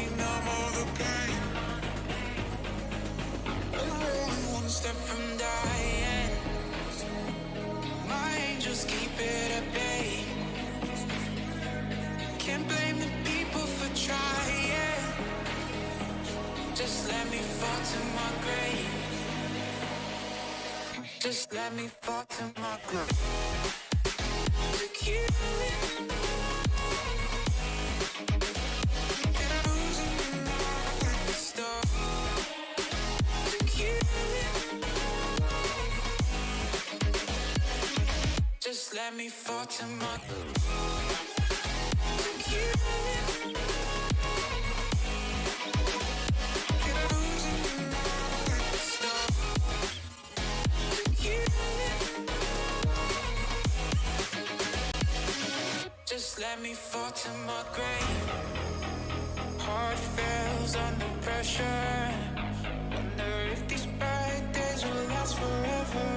me numb all the pain. I'm one step from dying. My angels keep it at bay. Can't blame the people for trying. Just let me fall to my grave. Just let me fall to my grave. Took you in. And I'm losing all the stuff. Took you in. Just let me fall to my grave. Took you in. And I'm losing all the stuff. Took you in. Just let me fall to my grave. Heart fails under pressure. Wonder if these bad days will last forever.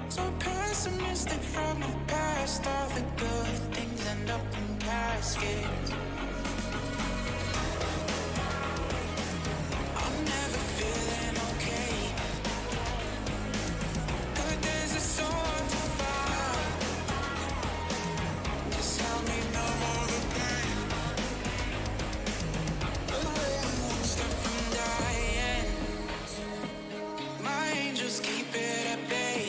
So pessimistic from the past. All the good things end up in caskets. I'm never feeling okay. Good days are so hard to find. Just help me numb all the pain. I'm one step from dying. My angels keep it at bay.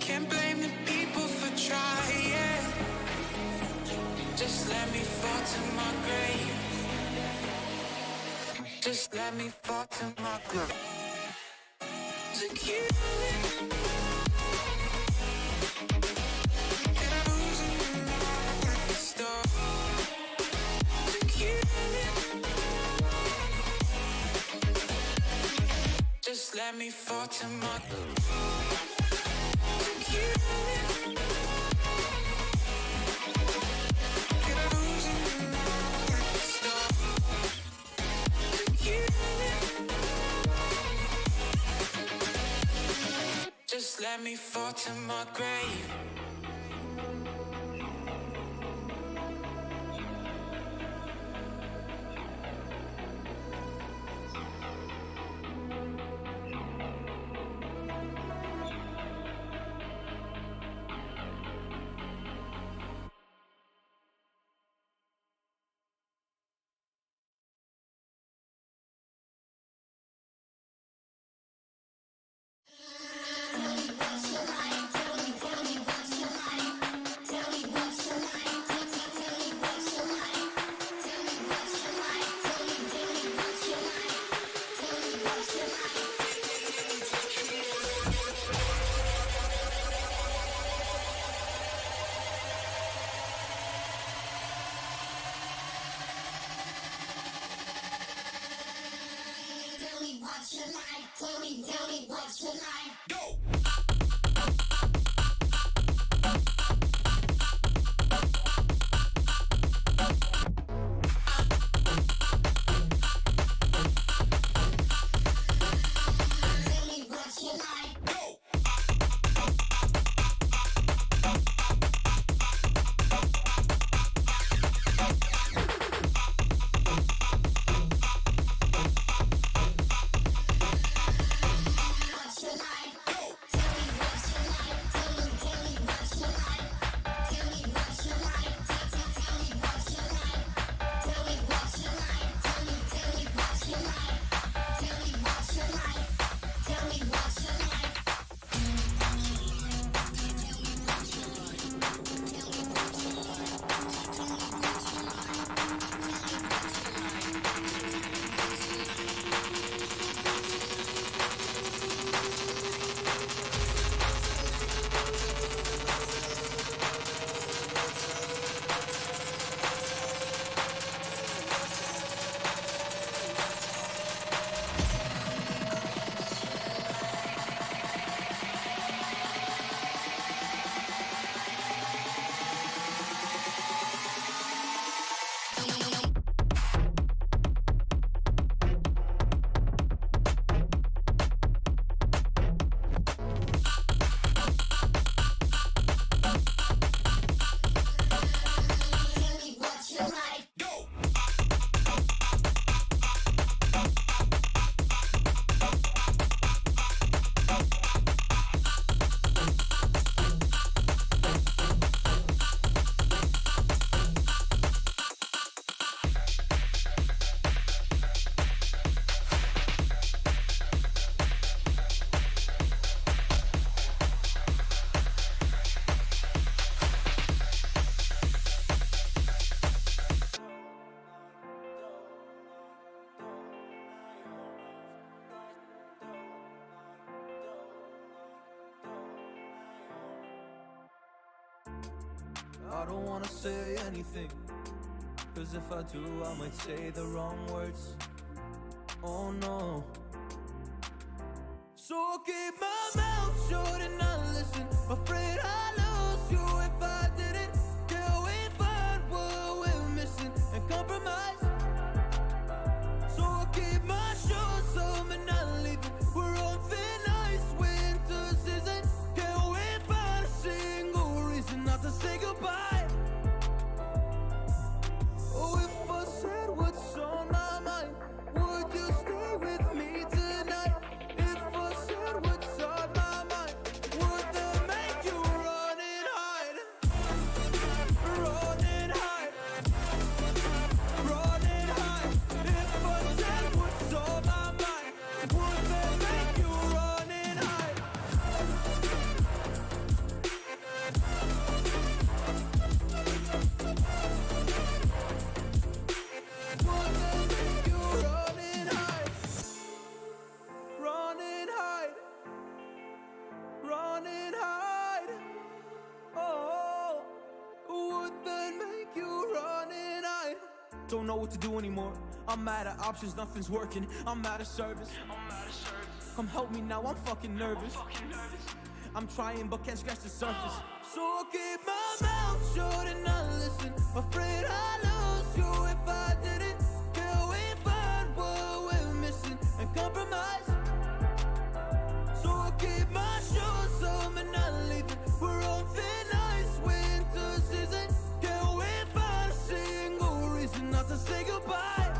Can't blame the people for trying. Just let me fall to my grave. Just let me fall to my grave. Took you in. And I'm losing all the stuff. Took you in. Just let me fall to my grave. Took you in. And I'm losing all the stuff. Took you in. Just let me fall to my grave. Tell me what you like. Go! Tell me what you like. Go! What you like. Go! I don't wanna say anything, cause if I do I might say the wrong words. Oh no. So I'll keep my mouth shut and not listen, afraid I lose you if I didn't. Till we find what we're missing and compromise. So I'll keep my shoes on and not leaving. We're on thin ice, winter season. Can we find a single reason not to say goodbye? Oh, if I said what's on my mind, would you stay with me tonight? If I said what's on my mind, would that make you run and hide? Run and hide. Run and hide. If I said what's on my mind, would that make you run and hide? Would that make you run and hide? Run and hide. Run and hide. Oh, would that make you run and hide? Don't know what to do anymore. I'm out of options, nothing's working. I'm out of service. Come help me now, I'm fucking nervous. I'm trying but can't scratch the surface. So I'll keep my mouth shut and not listen, afraid I lose you if I didn't. Till we find what we're missing and compromise. So I'll keep my shoes on and not leaving. We're on thin ice, winter season. Can we find a single reason not to say goodbye?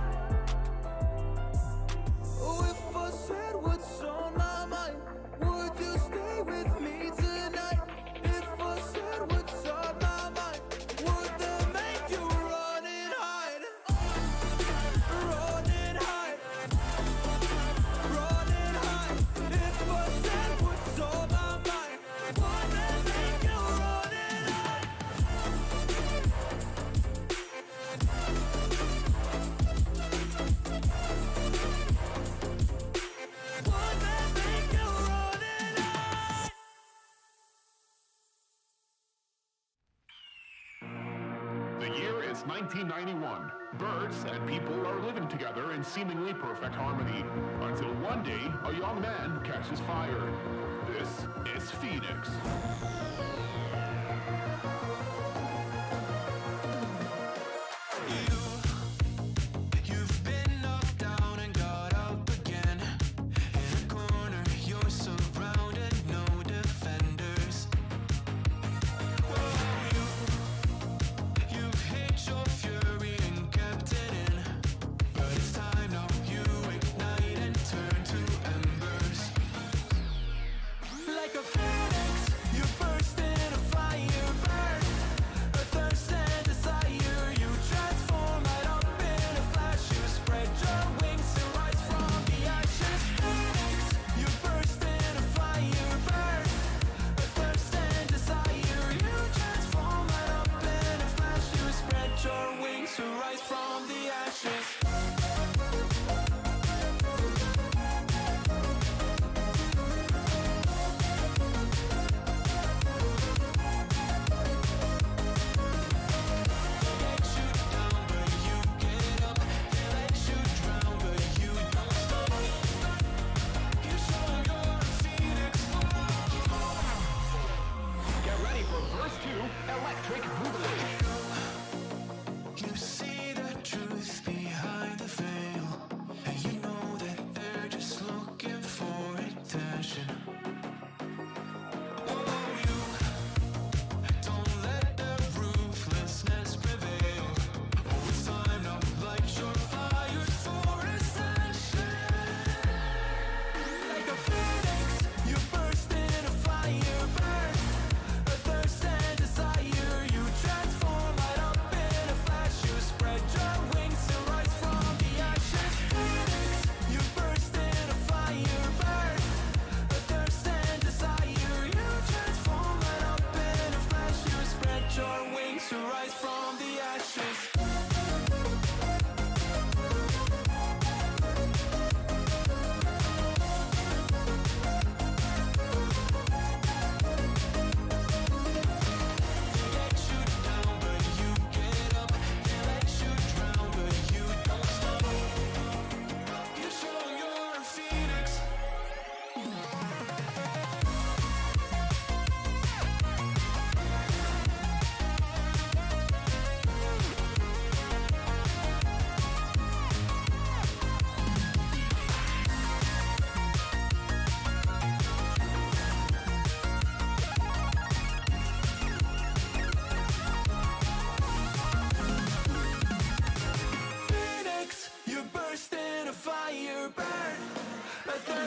Oh, if I said what's on my mind, would you stay with me tonight? If I said what's on my mind, would that make you run and hide? Run and hide. Run and hide. If I said what's on my mind, would that make you run and hide? Would that make you run and hide? The year is 1991. Birds and people are living together in seemingly perfect harmony. Until one day, a young man catches fire. This is Phoenix. You've been knocked down and got up again. In a corner, you're surrounded, no defenders. You've hid your fury and kept it in. But it's time now, you ignite and turn to embers. Like a phoenix, you burst in a fire burn. A thirst and desire, you transform right up in a flash. You spread your wings and rise from the ashes. Phoenix, you burst in a fire burn. A thirst and desire, you transform right up in a flash. You spread your wings to rise from the ashes. They let you down, but you get up. They let you drown, but you don't stop. You show 'em you're a phoenix. Get ready for verse 2, Electric Boogaloo. You see the truth behind the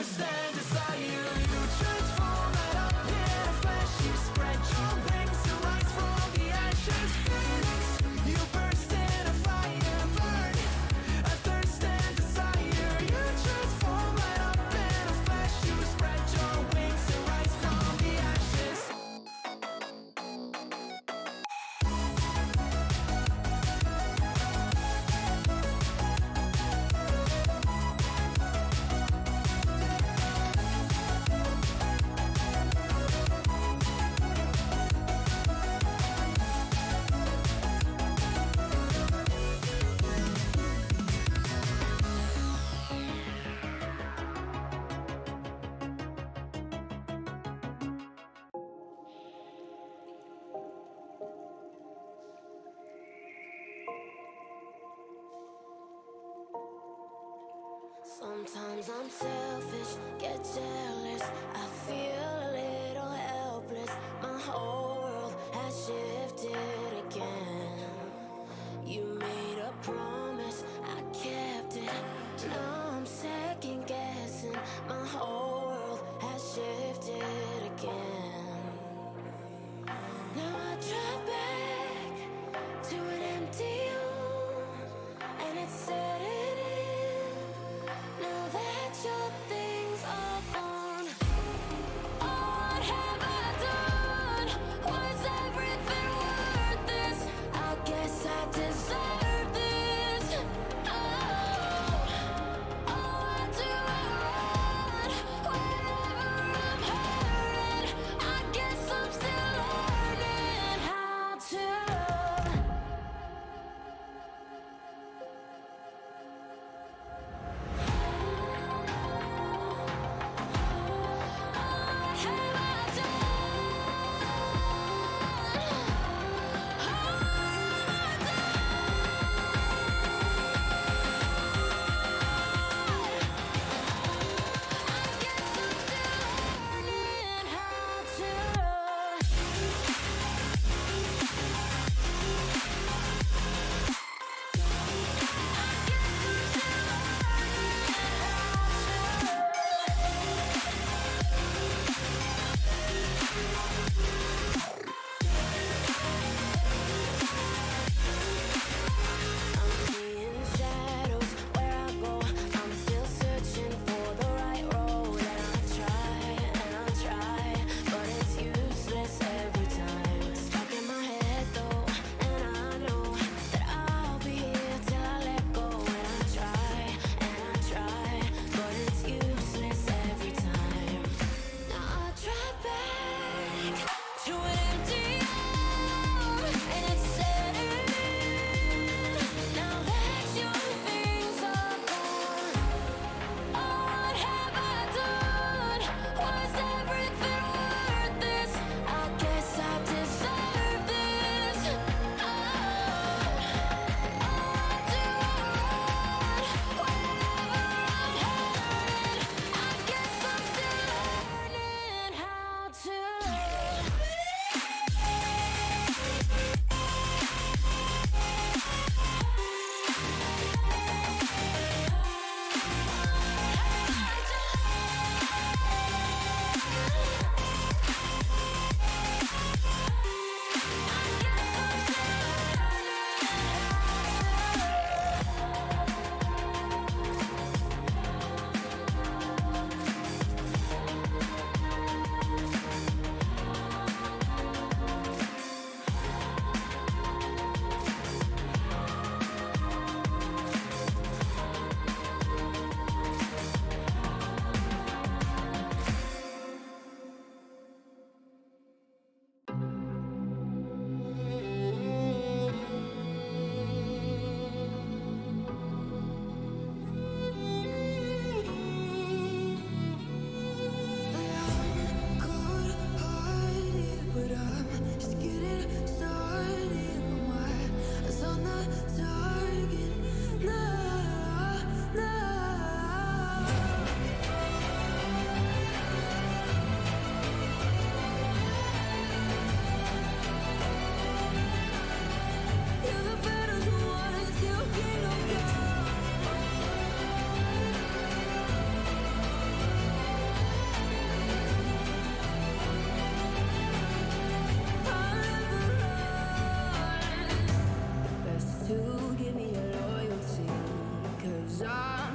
thirst and desire. You transform right up in a flash. You spread your wings to rise from the ashes. Phoenix, you burst in a fire, burn. A thirst and desire. You transform right up in a flash. You spread your wings to rise from the ashes. Sometimes I'm selfish, get jealous. I feel a little helpless. My whole world has shifted again. You made a promise, I kept it. Now I'm second guessing. My whole world has shifted again. Now I drive back to an empty home, and it's setting in. Now that your things are gone, what have I done? Was everything worth this? I guess I deserve this. Oh,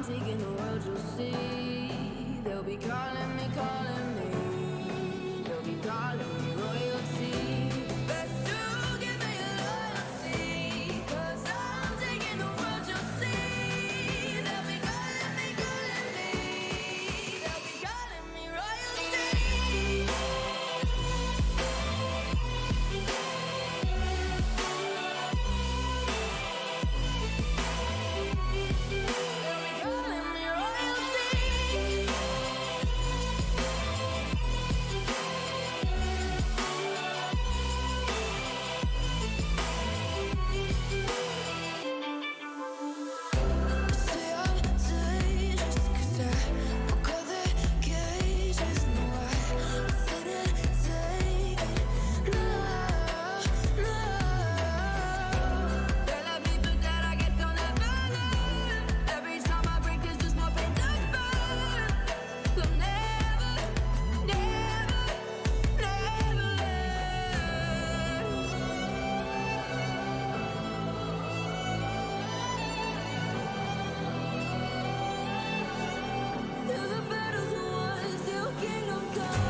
taking the world, you'll see. They'll be calling me. They'll be calling me royalty. Best to give me loyalty, 'cause I'm taking the world, you'll see. They'll be calling me. They'll be calling me royalty. Calling me royalty. Say I'm dangerous 'cause I broke all the cages. No, I didn't take it. No, no. Girl, I be too glad I guess I'll never learn. Every time I break, there's just more pain to burn. So never, never, never learn. Till the battle's won, till kingdom come.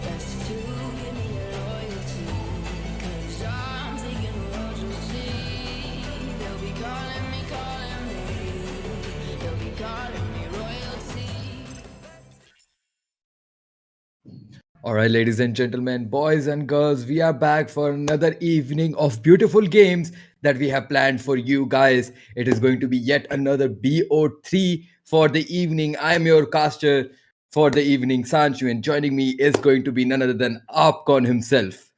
Best to give me your loyalty, 'cause I'm taking the world, you'll see. They'll be calling me. They'll be calling me royalty. All right, ladies and gentlemen, boys and girls, we are back for another evening of beautiful games that we have planned for you guys. It is going to be yet another BO3 for the evening. I'm your caster for the evening, Sanchu, and joining me is going to be none other than Opcon himself.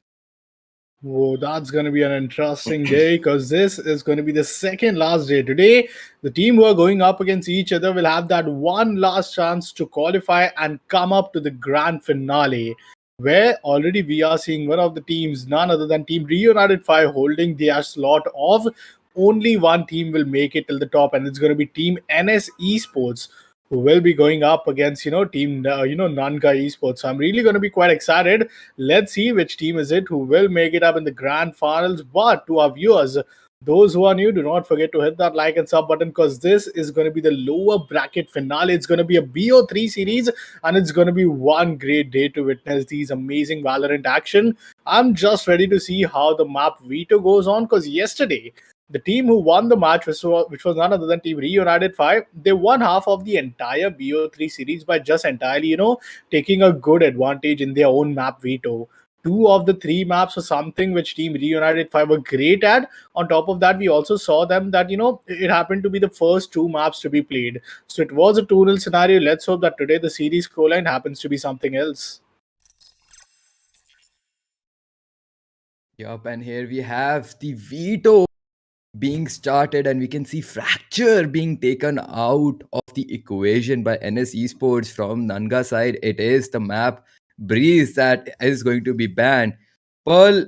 Whoa, that's going to be an interesting day because this is going to be the second last day. Today, the team who are going up against each other will have that one last chance to qualify and come up to the grand finale. Where already we are seeing one of the teams, none other than Team Reunited 5, holding their slot of only one team will make it till the top, and it's going to be Team NS Esports who will be going up against team Nanga Esports. So I'm really going to be quite excited. Let's see which team is it who will make it up in the grand finals. But to our viewers, those who are new, do not forget to hit that like and sub button because this is going to be the lower bracket finale. It's going to be a BO3 series and it's going to be one great day to witness these amazing Valorant action. I'm just ready to see how the map veto goes on because yesterday the team who won the match, which was none other than Team Reunited 5, they won half of the entire BO3 series by just entirely, taking a good advantage in their own map veto. Two of the three maps were something which Team Reunited 5 were great at. On top of that, we also saw them that, it happened to be the first two maps to be played. So it was a 2-0 scenario. Let's hope that today the series scoreline happens to be something else. Yup, and here we have the veto being started, and we can see Fracture being taken out of the equation by NS Esports from Nanga side. It is the map Breeze that is going to be banned. Pearl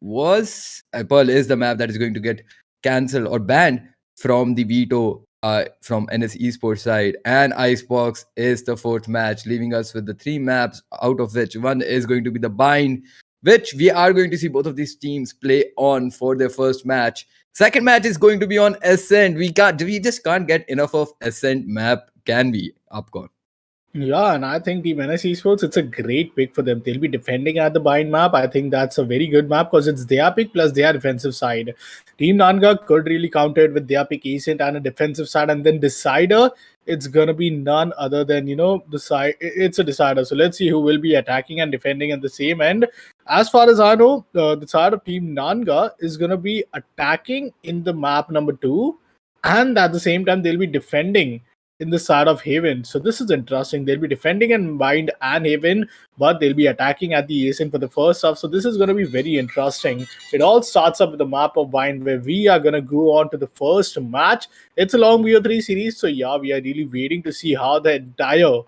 Pearl is the map that is going to get cancelled or banned from the veto from NS Esports side, and Icebox is the fourth match, leaving us with the three maps, out of which one is going to be the Bind, which we are going to see both of these teams play on for their first match. Second match is going to be on Ascent. We just can't get enough of Ascent map, can we, Upcon? Yeah, and I think Team NS Esports, it's a great pick for them. They'll be defending at the bind map. I think that's a very good map because it's their pick plus their defensive side. Team Nanga could really counter it with their pick Ascent and a defensive side, and then Decider. It's gonna be none other than the side. It's a decider. So let's see who will be attacking and defending at the same end. As far as I know, the side of Team Nanga is gonna be attacking in the map number 2, and at the same time they'll be defending in the side of Haven. So this is interesting. They'll be defending and Bind and Haven, but they'll be attacking at the Ascent for the first half. So this is going to be very interesting. It all starts up with the map of Bind where we are going to go on to the first match. It's a long BO3 series. So yeah, we are really waiting to see how the entire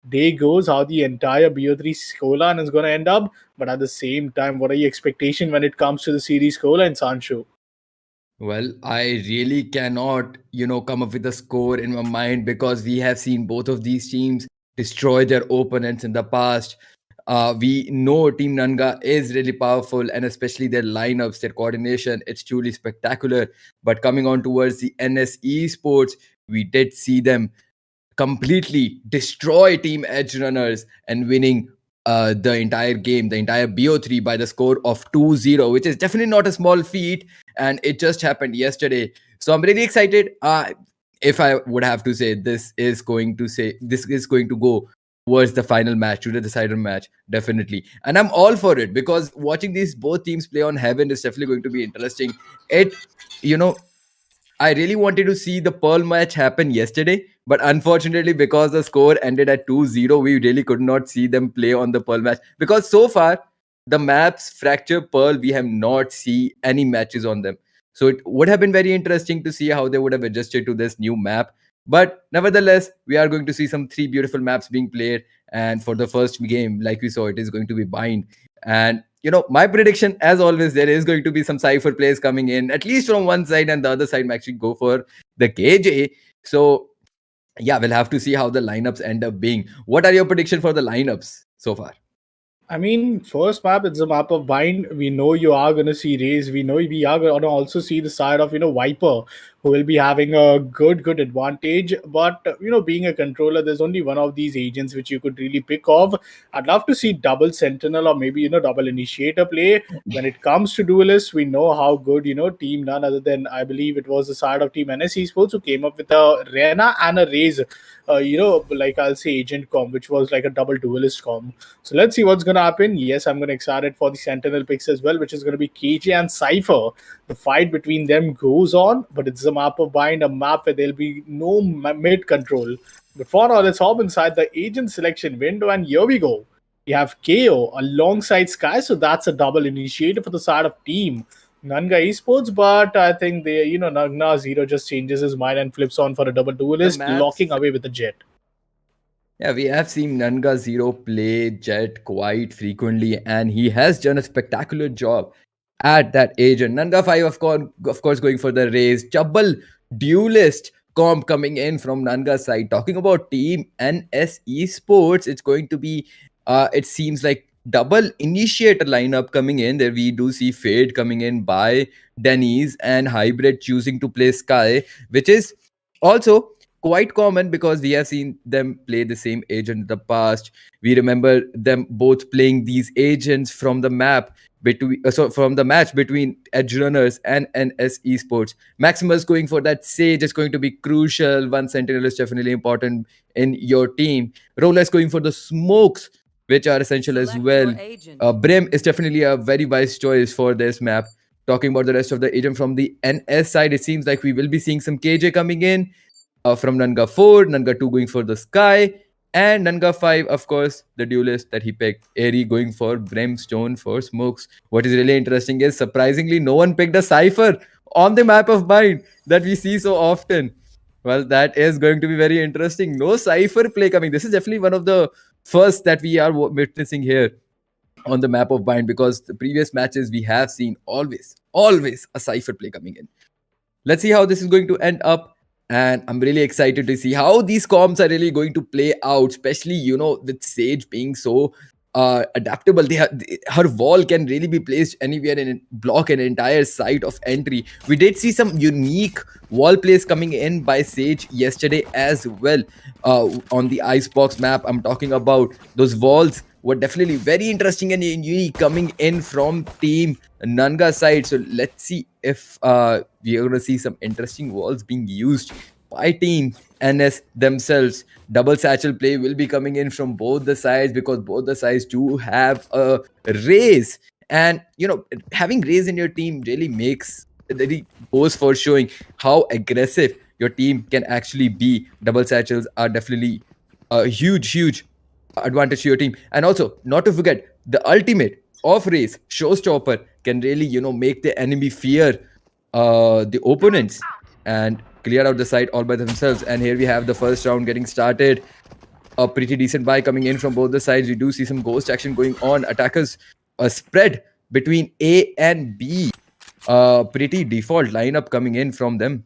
day goes, how the entire BO3 scoreline is going to end up. But at the same time, what are your expectations when it comes to the series scoreline, Sancho? Well, I really cannot, come up with a score in my mind because we have seen both of these teams destroy their opponents in the past. We know Team Nanga is really powerful, and especially their lineups, their coordination, it's truly spectacular. But coming on towards the NS Esports, we did see them completely destroy Team Edge Runners and winning the entire game, the entire BO3 by the score of 2-0, which is definitely not a small feat. And it just happened yesterday. So I'm really excited. If I would have to say, this is going to go towards the final match, to the decider match, definitely. And I'm all for it because watching these both teams play on Heaven is definitely going to be interesting. It, you know, I really wanted to see the Pearl match happen yesterday, but unfortunately, because the score ended at 2-0, we really could not see them play on the Pearl match. Because so far, the maps Fracture Pearl, we have not seen any matches on them. So it would have been very interesting to see how they would have adjusted to this new map. But nevertheless, we are going to see some three beautiful maps being played. And for the first game, like we saw, it is going to be Bind. And my prediction, as always, there is going to be some cipher players coming in, at least from one side, and the other side might actually go for the KJ. So yeah, we'll have to see how the lineups end up being. What are your prediction for the lineups so far? I mean, first map, it's a map of Bind. We know you are going to see Raze. We know we are going to also see the side of, Viper, who will be having a good advantage. But, being a controller, there's only one of these agents which you could really pick off. I'd love to see double Sentinel or maybe, double Initiator play. When it comes to duelists, we know how good, team none other than, I believe it was the side of Team NS Esports who came up with a Rena and a Raze, like I'll say agent com, which was like a double duelist com. So let's see what's going to happen. Yes, I'm going to excited for the Sentinel picks as well, which is going to be KJ and Cypher. The fight between them goes on, but it's a map of Bind, a map where there'll be no mid control. But for now, let's hop inside the agent selection window, and here we go. We have KO alongside Sky, so that's a double initiator for the side of team Nanga Esports, but I think Nanga Zero just changes his mind and flips on for a double The duelist, maps. locking away with the Jet. Yeah, we have seen Nanga Zero play Jet quite frequently, and he has done a spectacular job at that age. And Nanga 5, of course, going for the race. Double duelist comp coming in from Nanga side. Talking about Team NS Esports, it's going to be, it seems like double initiator lineup coming in. There we do see Fade coming in by Denny's and Hybrid choosing to play Sky, which is also quite common because we have seen them play the same agent in the past. We remember them both playing these agents from the map from the match between Edge Runners and NS Esports. Maximus going for that Sage is going to be crucial. One Sentinel is definitely important in your team. Rolex going for the smokes, which are essential as well. Brim is definitely a very wise choice for this map. Talking about the rest of the agent from the NS side, it seems like we will be seeing some KJ coming in from Nanga 4, Nanga 2 going for the Sky, and Nanga 5, of course, the duelist that he picked, Airy going for Brimstone for Smokes. What is really interesting is, surprisingly, no one picked a Cypher on the map of Bind that we see so often. Well, that is going to be very interesting. No Cypher play coming. This is definitely one of the first that we are witnessing here on the map of Bind, because the previous matches we have seen always a Cypher play coming in. Let's see how this is going to end up. And I'm really excited to see how these comps are really going to play out, especially, with Sage being so adaptable. Her wall can really be placed anywhere and block an entire site of entry. We did see some unique wall plays coming in by Sage yesterday as well. On the Icebox map, I'm talking about those walls were definitely very interesting and unique coming in from Team Nanga side. So let's see if we are going to see some interesting walls being used by Team NS themselves. Double satchel play will be coming in from both the sides because both the sides do have a raise. And, having raise in your team really goes for showing how aggressive your team can actually be. Double satchels are definitely a huge advantage to your team. And also, not to forget, the ultimate of race showstopper can really make the enemy fear the opponents and clear out the site all by themselves. And here we have the first round getting started. A pretty decent buy coming in from both the sides. We do see some ghost action going on. Attackers spread between A and B. Pretty default lineup coming in from them.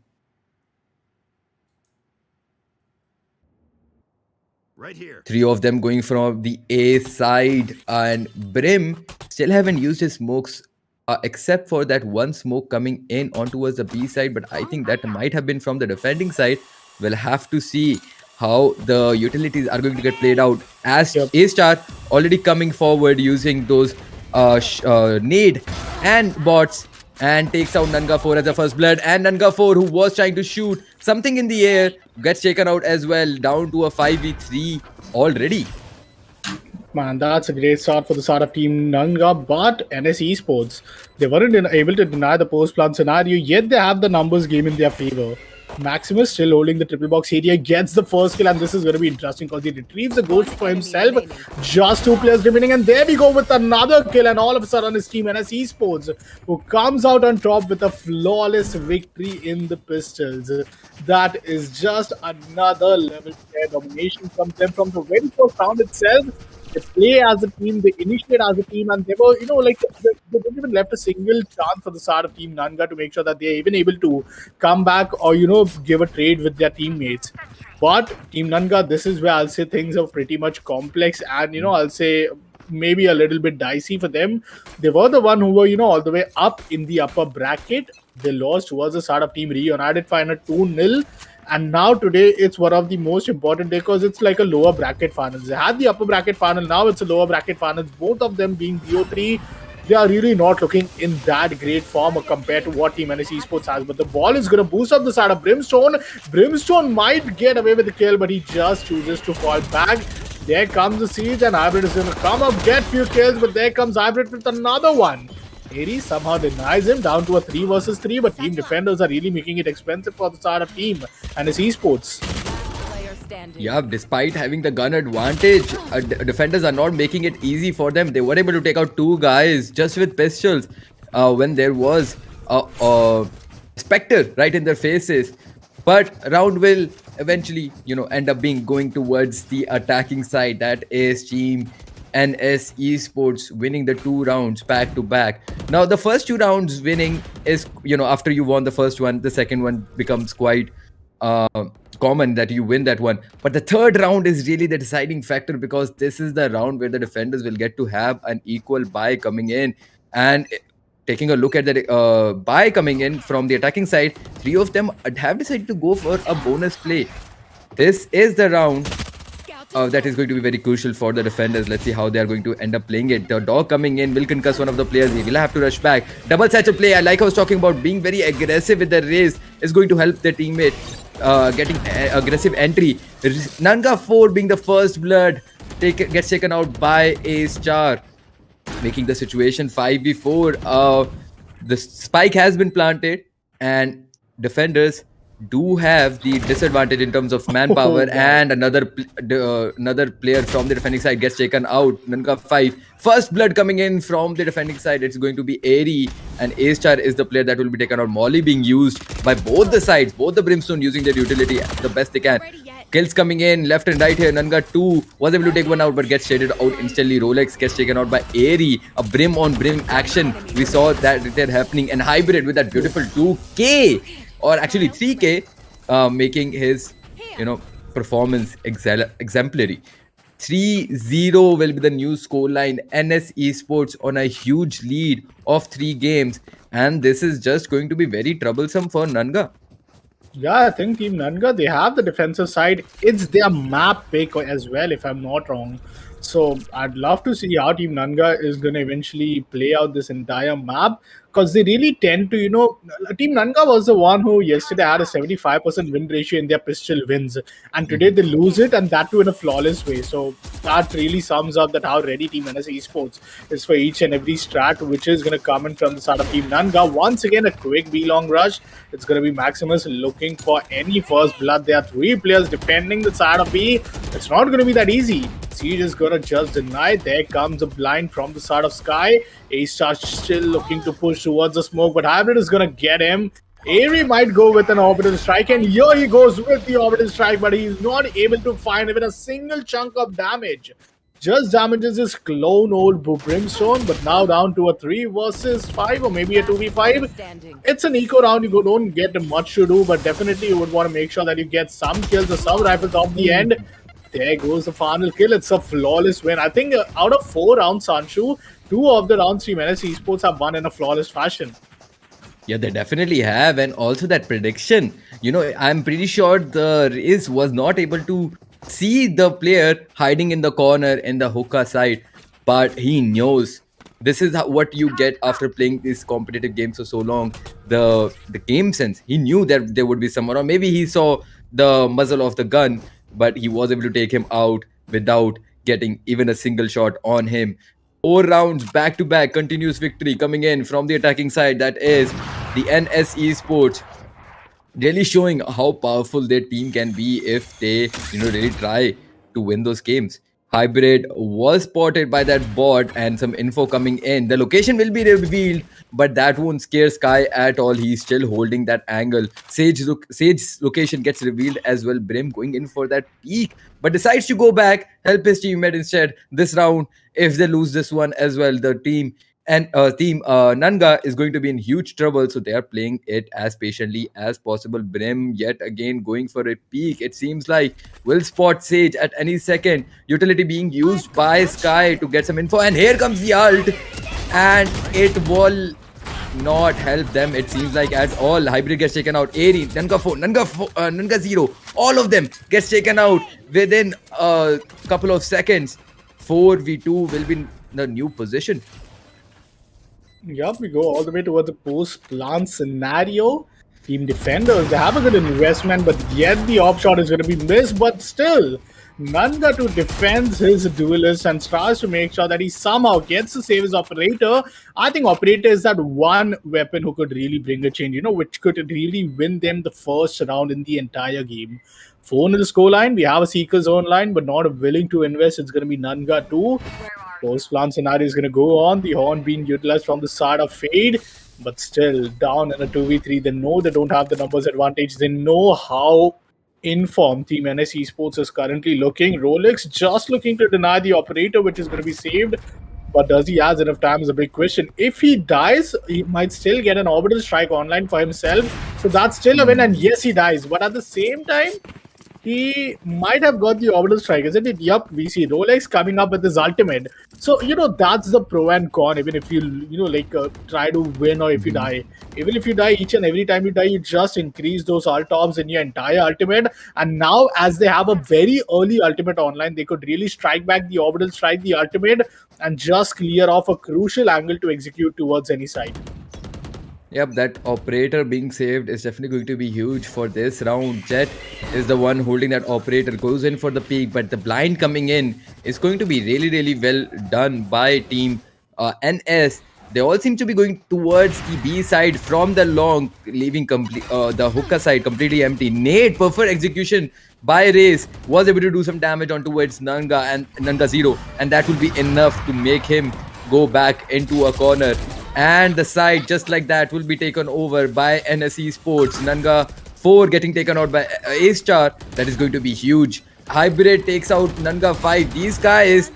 Right here. Three of them going from the A side, and Brim still haven't used his smokes, except for that one smoke coming in on towards the B side. But I think that might have been from the defending side. We'll have to see how the utilities are going to get played out. As Yep. A Star already coming forward using those nade and bots, and takes out Nanga 4 as a first blood. And Nanga 4, who was trying to shoot something in the air, gets taken out as well, down to a 5v3 already. Man, that's a great start for the start of Team Nanga, but NS Esports, they weren't able to deny the post-plant scenario, yet they have the numbers game in their favor. Maximus still holding the triple box area, gets the first kill, and this is going to be interesting because he retrieves the ghost for himself. Just 2 players remaining, and there we go with another kill, and all of a sudden his team NS Esports, who comes out on top with a flawless victory in the pistols. That is just another level player domination from them from the very first round itself. They play as a team, they initiate as a team, and they were, like they didn't even left a single chance for the start of Team Nanga to make sure that they're even able to come back or give a trade with their teammates. But Team Nanga, this is where I'll say things are pretty much complex, and I'll say maybe a little bit dicey for them. They were the one who were all the way up in the upper bracket. They lost towards the start of Team Reunited final 2-0. And now today it's one of the most important days because it's like a lower bracket finals. They had the upper bracket final, now it's a lower bracket finals. Both of them being BO3, they are really not looking in that great form compared to what Team NS Esports has. But the ball is going to boost up the side of Brimstone. Brimstone might get away with the kill, but he just chooses to fall back. There comes the siege, and Hybrid is going to come up, get few kills, but there comes Hybrid with another one. Aries somehow denies him down to a 3 versus 3, but Team Defenders are really making it expensive for the start of Team and his Esports. Yeah, despite having the gun advantage, defenders are not making it easy for them. They were able to take out 2 guys just with pistols when there was a Spectre right in their faces. But round will eventually, end up being going towards the attacking side. That is Team NS Esports winning the 2 rounds back to back. Now, the first 2 rounds winning is, after you won the first one, the second one becomes quite common that you win that one. But the third round is really the deciding factor, because this is the round where the defenders will get to have an equal buy coming in. And taking a look at the buy coming in from the attacking side, 3 of them have decided to go for a bonus play. This is the round that is going to be very crucial for the defenders. Let's see how they are going to end up playing it. The dog coming in will concuss one of the players. He will have to rush back. Double satchel play. I like I was talking about being very aggressive with the race is going to help their teammate getting aggressive entry. Nanga 4 being the first blood gets taken out by a star, making the situation 5v4. The spike has been planted, and defenders do have the disadvantage in terms of manpower. And another player from the defending side gets taken out. Nanga 5, first blood coming in from the defending side. It's going to be Airy, and A-Star is the player that will be taken out. Molly being used by both the sides, both the Brimstone using their utility the best they can. Kills coming in left and right here. Nanga 2 was able to take one out, but gets shaded out instantly. Rolex gets taken out by Airy. A brim on brim action. We saw that there happening. And Hybrid with that beautiful 2K, or actually 3K, making his performance exemplary. 3-0 will be the new scoreline. NS Esports on a huge lead of 3 games, and this is just going to be very troublesome for Nanga. Yeah, I think Team Nanga, they have the defensive side. It's their map pick as well, if I'm not wrong. So I'd love to see how Team Nanga is going to eventually play out this entire map, because they really tend to, Team Nanga was the one who yesterday had a 75% win ratio in their pistol wins, and today they lose it, and that too in a flawless way. So that really sums up that how ready Team NS Esports is for each and every strat which is going to come in from the side of Team Nanga. Once again, a quick B-long rush. It's going to be Maximus looking for any first blood. There are 3 players defending the side of B. It's not going to be that easy. Siege is gonna just deny. There comes a blind from the side of Sky. A-Star still looking to push towards the smoke, but Hybrid is gonna get him. Airy might go with an orbital strike, and here he goes with the orbital strike, but he's not able to find even a single chunk of damage. Just damages his clone old Brimstone, but now down to a 3 versus 5 or maybe a 2v5. It's an eco round, you don't get much to do, but definitely you would want to make sure that you get some kills or some rifles off the end. there goes the final kill. It's a flawless win. I think out of 4 rounds, Anshu, 2 of the rounds Team NS Esports have won in a flawless fashion. Yeah, they definitely have. And also that prediction. I'm pretty sure the Riz was not able to see the player hiding in the corner in the hookah side, but he knows this is what you get after playing this competitive game for so long. The game sense. He knew that there would be someone, or maybe he saw the muzzle of the gun, but he was able to take him out without getting even a single shot on him. 4 rounds back to back, continuous victory coming in from the attacking side. That is the NS Esports, really showing how powerful their team can be if they, really try to win those games. Hybrid was spotted by that bot and some info coming in. The location will be revealed, but that won't scare Sky at all. He's still holding that angle. Sage's location gets revealed as well. Brim going in for that peek, but decides to go back, help his teammate instead. This round, if they lose this one as well, the team Nanga is going to be in huge trouble, so they are playing it as patiently as possible. Brim yet again going for a peek. It seems like will spot Sage at any second. Utility being used by Sky to get some info, and here comes the ult, and it will not help them, it seems like, at all. Hybrid gets taken out. Airy, Nanga 4, Nanga 0, all of them gets taken out within a couple of seconds. 4v2 will be in the new position. Yup, we go all the way towards the post-plant scenario. Team defenders, they have a good investment, but yet the op shot is going to be missed. But still, Nanga to defends his duelist and tries to make sure that he somehow gets to save his operator. I think operator is that one weapon who could really bring a change, which could really win them the first round in the entire game. 4-0 scoreline. We have a Seeker zone line, but not willing to invest. It's going to be Nanga 2. Post-plant scenario is going to go on. The horn being utilized from the side of Fade, but still down in a 2v3. They know they don't have the numbers advantage. They know how informed Team NS Esports is currently looking. Rolex just looking to deny the operator, which is going to be saved. But does he have enough time is a big question. If he dies, he might still get an orbital strike online for himself. So that's still a win. And yes, he dies. But at the same time, he might have got the orbital strike, isn't it? Yup, we see Rolex coming up with his ultimate. So, that's the pro and con. Even if you, try to win or if you die. Even if you die, each and every time you die, you just increase those ult tops in your entire ultimate. And now, as they have a very early ultimate online, they could really strike back the orbital strike, the ultimate, and just clear off a crucial angle to execute towards any side. Yep, that operator being saved is definitely going to be huge for this round. Jet is the one holding that operator, goes in for the peak, but the blind coming in is going to be really, really well done by Team NS. They all seem to be going towards the B side from the long, leaving the hookah side completely empty. Nade, perfect execution by Race, was able to do some damage on towards Nanga and Nanga 0, and that will be enough to make him go back into a corner. And the side, just like that, will be taken over by NS Esports. Nanga 4 getting taken out by A-Star. That is going to be huge. Hybrid takes out Nanga 5. These guys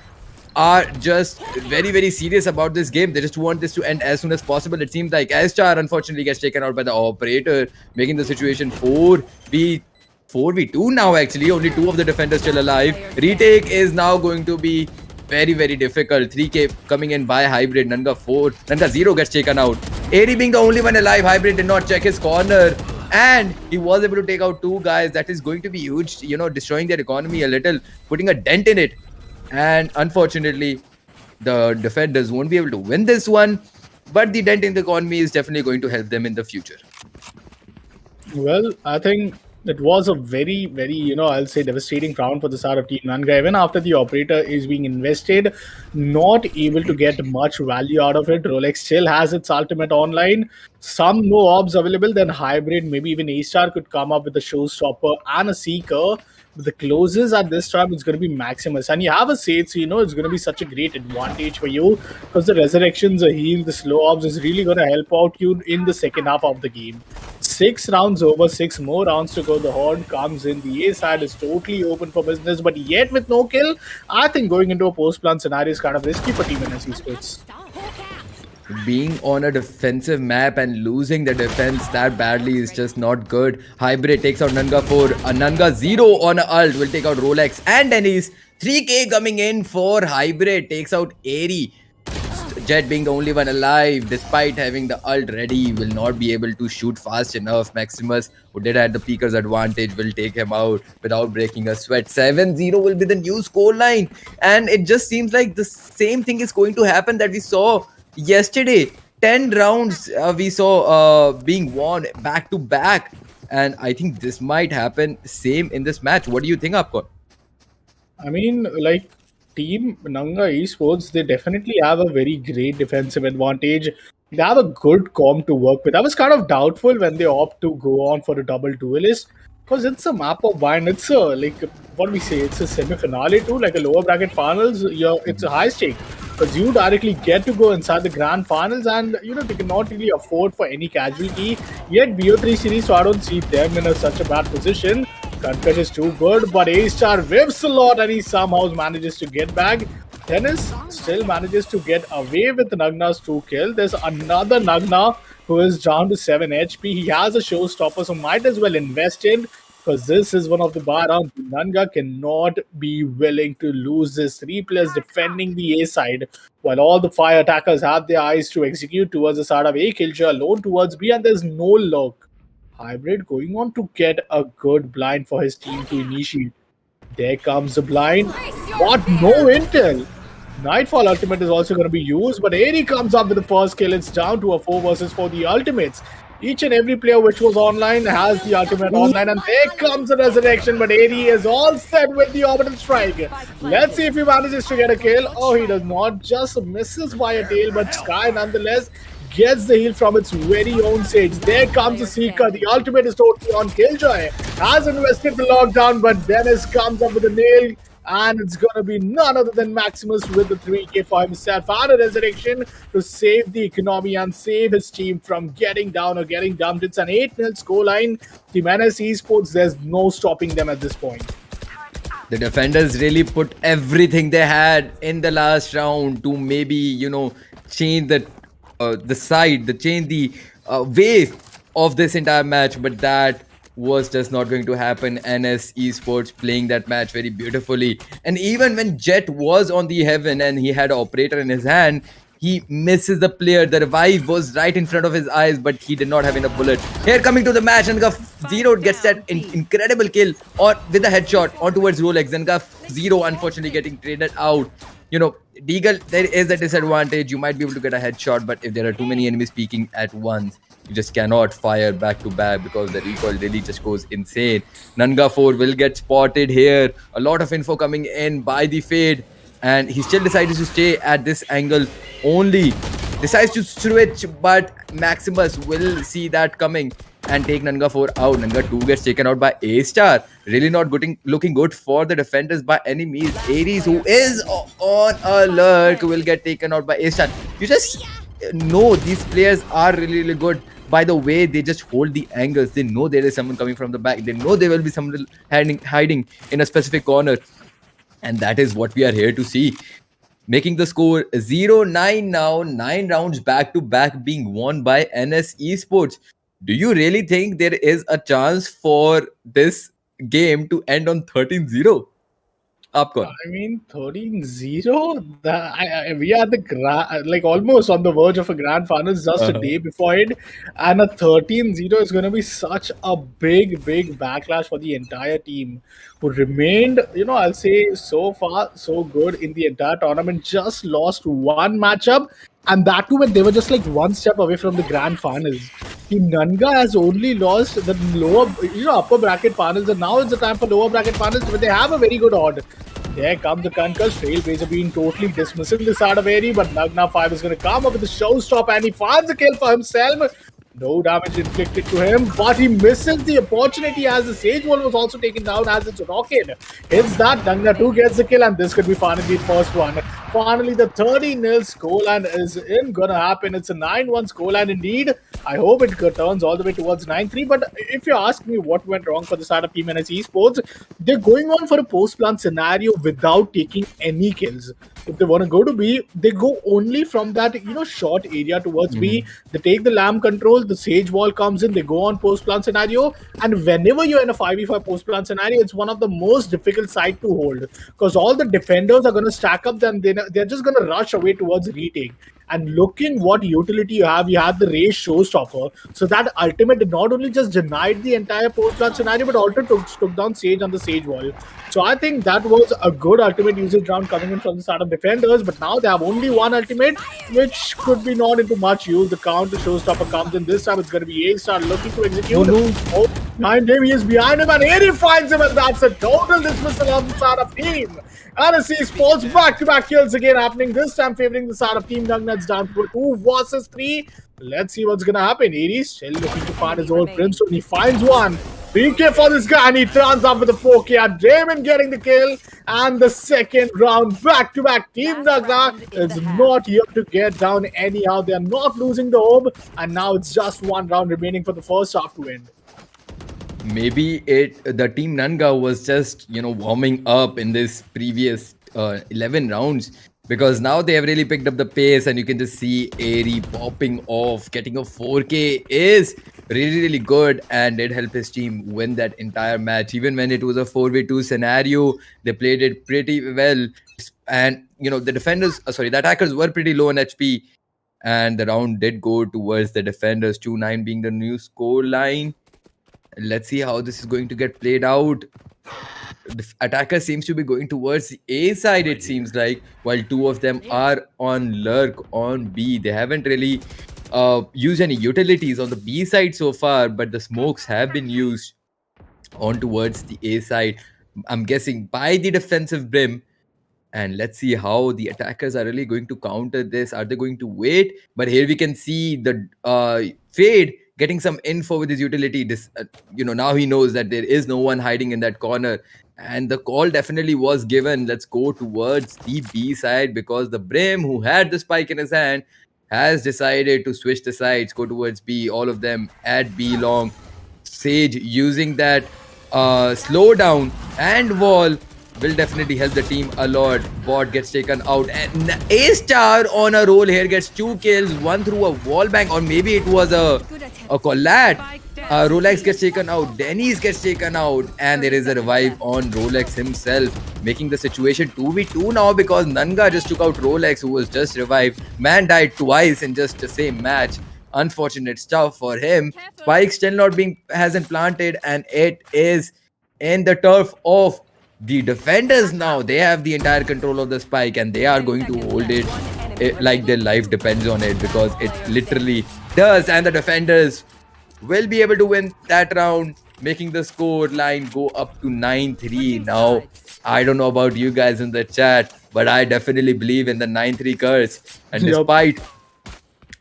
are just very, very serious about this game. They just want this to end as soon as possible. It seems like A-Star unfortunately gets taken out by the operator, making the situation 4v2 now actually. Only 2 of the defenders still alive. Retake is now going to be very, very difficult. 3k coming in by Hybrid. Nanga 0 gets taken out. AD being the only one alive. Hybrid did not check his corner, and he was able to take out 2 guys. That is going to be huge, destroying their economy a little, putting a dent in it. And unfortunately, the defenders won't be able to win this one, but the dent in the economy is definitely going to help them in the future. Well, I think it was a very, very, I'll say devastating round for the side of Team Nanga. Even after the operator is being invested, not able to get much value out of it. Rolex still has its ultimate online. Some no orbs available, then Hybrid, maybe even A-Star could come up with a showstopper and a Seeker. But the closes at this time is going to be Maximus. And you have a Sage, so it's going to be such a great advantage for you, because the resurrections, the heal, the slow orbs is really going to help out you in the second half of the game. 6 rounds over, 6 more rounds to go. The horn comes in. The A side is totally open for business, but yet with no kill, I think going into a post-plant scenario is kind of risky for Team NS Esports. Being on a defensive map and losing the defense that badly is just not good. Hybrid takes out Nanga 4. A Nanga 0 on a ult will take out Rolex and Dennis. 3k coming in for Hybrid takes out Airy. Jet being the only one alive, despite having the ult ready, will not be able to shoot fast enough. Maximus, who did have the peeker's advantage, will take him out without breaking a sweat. 7-0 will be the new scoreline. And it just seems like the same thing is going to happen that we saw yesterday. 10 rounds we saw being won back to back. And I think this might happen same in this match. What do you think, Apkon? I mean, like Team Nanga Esports, they definitely have a very great defensive advantage. They have a good comp to work with. I was kind of doubtful when they opt to go on for a double duelist because it's a map of bind. It's a like what do we say? It's a semi-finale too, like a lower bracket finals. It's a high stake because you directly get to go inside the grand finals, and they cannot really afford for any casualty. Yet BO3 series, so I don't see them in such a bad position. Concussion is too good, but A-Star whips a lot and he somehow manages to get back. Dennis still manages to get away with Nagna's 2 kill. There's another Nagna who is down to 7 HP. He has a showstopper, so might as well invest in because this is one of the bar rounds. Nanga cannot be willing to lose this. 3 players defending the A side while all the fire attackers have their eyes to execute towards the side of A. Killjoy alone towards B, and there's no look. Hybrid going on to get a good blind for his team to initiate. There comes the blind, but no intel. Nightfall ultimate is also going to be used, but Airy comes up with the first kill. It's down to a 4 versus 4 the ultimates. Each and every player which was online has the ultimate online, and there comes the resurrection, but Airy is all set with the orbital strike. Let's see if he manages to get a kill. Oh, he does not, just misses by a tail, but Sky nonetheless gets the heal from its very own Sage. There comes the Seeker. The ultimate is totally on. Killjoy has invested the lockdown, but Dennis comes up with a nail, and it's going to be none other than Maximus with the 3k for himself and a resurrection to save the economy and save his team from getting down or getting dumped. It's an 8-0 scoreline. Team NS Esports, there's no stopping them at this point. The defenders really put everything they had in the last round to maybe, change the change the way of this entire match, but that was just not going to happen. NS Esports playing that match very beautifully, and even when Jet was on the heaven and he had an operator in his hand, he misses the player. The revive was right in front of his eyes, but he did not have enough bullet. Here coming to the match, and Zero gets that incredible kill or with a headshot on towards Rolex. And Zero unfortunately getting traded out. Deagle, there is a disadvantage. You might be able to get a headshot, but if there are too many enemies peeking at once, you just cannot fire back to back because the recoil really just goes insane. Nanga 4 will get spotted here. A lot of info coming in by the Fade, and he still decided to stay at this angle only. Decides to switch, but Maximus will see that coming and take Nanga 4 out. Nanga 2 gets taken out by A-Star. Really not looking good for the defenders by any means. Aries, who is on alert, will get taken out by A-Star. You just know these players are really, really good by the way they just hold the angles. They know there is someone coming from the back. They know there will be someone hiding in a specific corner. And that is what we are here to see. Making the score 0-9 now. 9 rounds back to back being won by NS Esports. Do you really think there is a chance for this game to end on 13-0? Upcon. I mean, 13-0? We are almost on the verge of a grand finals just a day before it. And a 13-0 is going to be such a big, big backlash for the entire team who remained, I'll say so far so good in the entire tournament. Just lost one matchup. And that too when they were just like one step away from the grand finals. Team Nanga has only lost the lower, upper bracket finals, and now it's the time for lower bracket finals, but they have a very good odd. There comes the Conquest. Trailblazer being totally dismissing the side of Airy, but Nagna 5 is going to come up with the showstop, and he finds a kill for himself. No damage inflicted to him, but he misses the opportunity as the Sage Wall was also taken down as its rocket. Hits that, Nanga 2 gets the kill, and this could be finally the first one. Finally, the 13-0 scoreline is gonna happen. It's a 9-1 scoreline indeed. I hope it turns all the way towards 9-3. But if you ask me what went wrong for the startup team NS Esports, they're going on for a post-plant scenario without taking any kills. If they want to go to B, they go only from that short area towards B. They take the lamb control, the sage wall comes in, they go on post-plant scenario, and whenever you're in a 5v5 post-plant scenario, it's one of the most difficult side to hold because all the defenders are going to stack up, then they're just going to rush away towards retake. And looking what utility you have the race showstopper. So that ultimate did not only just denied the entire post plant scenario, but also took down Sage on the Sage wall. So I think that was a good ultimate usage round coming in from the start of defenders. But now they have only one ultimate, which could be not into much use. The counter showstopper comes in. This time it's going to be A-Star looking to execute. Oh, behind him, he is behind him, and here he finds him, and that's a total dismissal of the startup team. NS Esports back-to-back kills again happening, this time favoring the startup team. Nanga down to a 2 versus 3. Let's see what's gonna happen. Aries still looking to find his old Brimstone. He finds one. PK for this guy, and he turns up with a 4K. Damon getting the kill. And the second round back-to-back. Team Nanga is not here to get down anyhow. They are not losing the orb. And now it's just one round remaining for the first half to end. Maybe the team Nanga was just warming up in this previous 11 rounds, because now they have really picked up the pace, and you can just see Airy popping off. Getting a 4K is really good, and did help his team win that entire match. Even when it was a 4v2 scenario, they played it pretty well. And the attackers were pretty low on HP, and the round did go towards the defenders. 2-9 being the new score line. Let's see how this is going to get played out. The attacker seems to be going towards the A side, it seems like, while two of them are on lurk on B. They haven't really used any utilities on the B side so far, but the smokes have been used on towards the A side, I'm guessing by the defensive Brim. And let's see how the attackers are really going to counter this. Are they going to wait? But here we can see the Fade getting some info with his utility. Now he knows that there is no one hiding in that corner. And the call definitely was given. Let's go towards the B side, because the Brim, who had the spike in his hand, has decided to switch the sides, go towards B. All of them at B long. Sage using that slowdown and wall will definitely help the team a lot. Bot gets taken out, and A-Star on a roll here gets 2 kills, one through a wall bang, or maybe it was a collat. Rolex gets taken out, Denny's gets taken out, and there is a revive on Rolex himself, making the situation 2v2 now, because Nanga just took out Rolex, who was just revived. Man died twice in just the same match. Unfortunate stuff for him. Spike still hasn't planted, and it is in the turf of the defenders now. They have the entire control of the spike, and they are going to hold it like their life depends on it, because it literally does. And the defenders will be able to win that round, making the score line go up to 9-3 now. I don't know about you guys in the chat, but I definitely believe in the 9-3 curse. And despite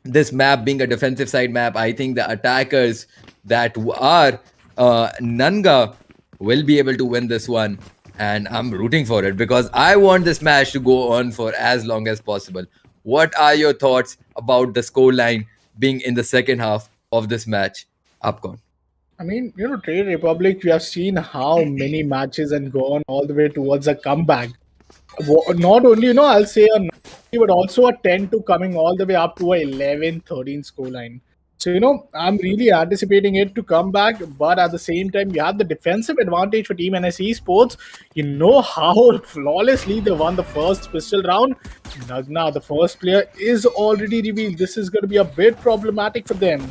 this map being a defensive side map, I think the attackers that are Nanga will be able to win this one. And I'm rooting for it, because I want this match to go on for as long as possible. What are your thoughts about the scoreline being in the second half of this match, Upcon? I mean, Trade Republic, we have seen how many matches and gone all the way towards a comeback. Not only, I'll say a 90, but also a 10-2 coming all the way up to a 11-13 scoreline. So, I'm really anticipating it to come back, but at the same time, you have the defensive advantage for Team NS Esports. You know how flawlessly they won the first pistol round. Now, the first player is already revealed. This is going to be a bit problematic for them.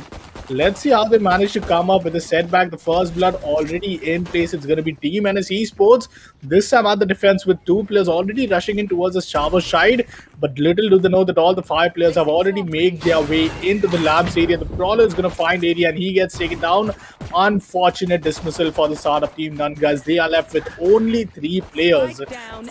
Let's see how they manage to come up with a setback. The first blood already in place. It's going to be Team NS Esports. This time at the defense with 2 players already rushing in towards the shower side. But little do they know that all the 5 players have already made their way into the labs area. The brawler is going to find area, and he gets taken down. Unfortunate dismissal for the startup team Nanga. They are left with only 3 players.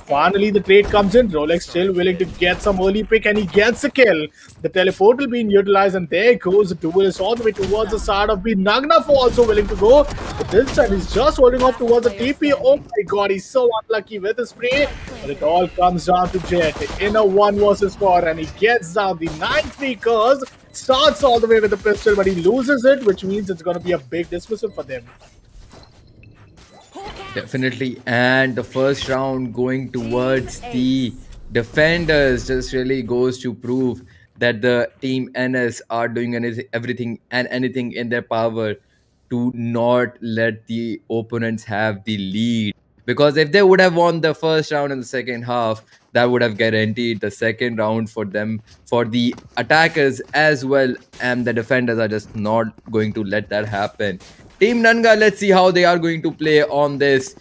Finally, the trade comes in. Rolex still willing to get some early pick, and he gets a kill. The teleportal being utilized, and there goes the duelist all the way towards the side of B. Nagna also willing to go. But this time he's just holding off towards the TP. Oh my god, he's so unlucky with the spray. But it all comes down to Jet in a 1 versus 4, and he gets down the 9-3 curse. starts all the way with the pistol, but he loses it, which means it's going to be a big dismissal for them. Definitely. And the first round going towards the defenders just really goes to prove that the team NS are doing everything and anything in their power to not let the opponents have the lead. Because if they would have won the first round in the second half, that would have guaranteed the second round for them, for the attackers as well. And the defenders are just not going to let that happen. Team Nanga, let's see how they are going to play on this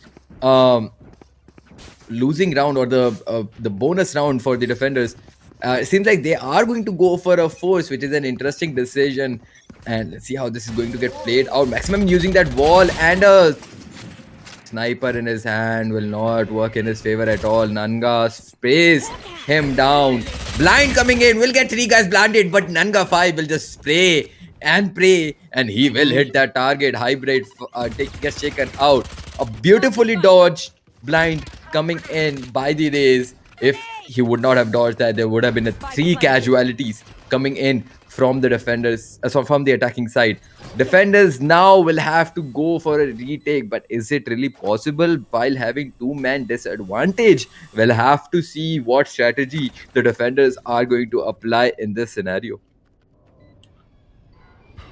losing round, or the bonus round for the defenders. It seems like they are going to go for a force, which is an interesting decision. And let's see how this is going to get played out. Maximum using that wall, and a sniper in his hand will not work in his favor at all. Nanga sprays him down. Blind coming in, will get 3 guys blinded, but Nanga 5 will just spray and pray, and he will hit that target. Hybrid gets taken out. A beautifully dodged blind coming in by the rays. If he would not have dodged that, there would have been 3 casualties coming in from the defenders, so from the attacking side. Defenders now will have to go for a retake, but is it really possible while having 2-man disadvantage? We'll have to see what strategy the defenders are going to apply in this scenario.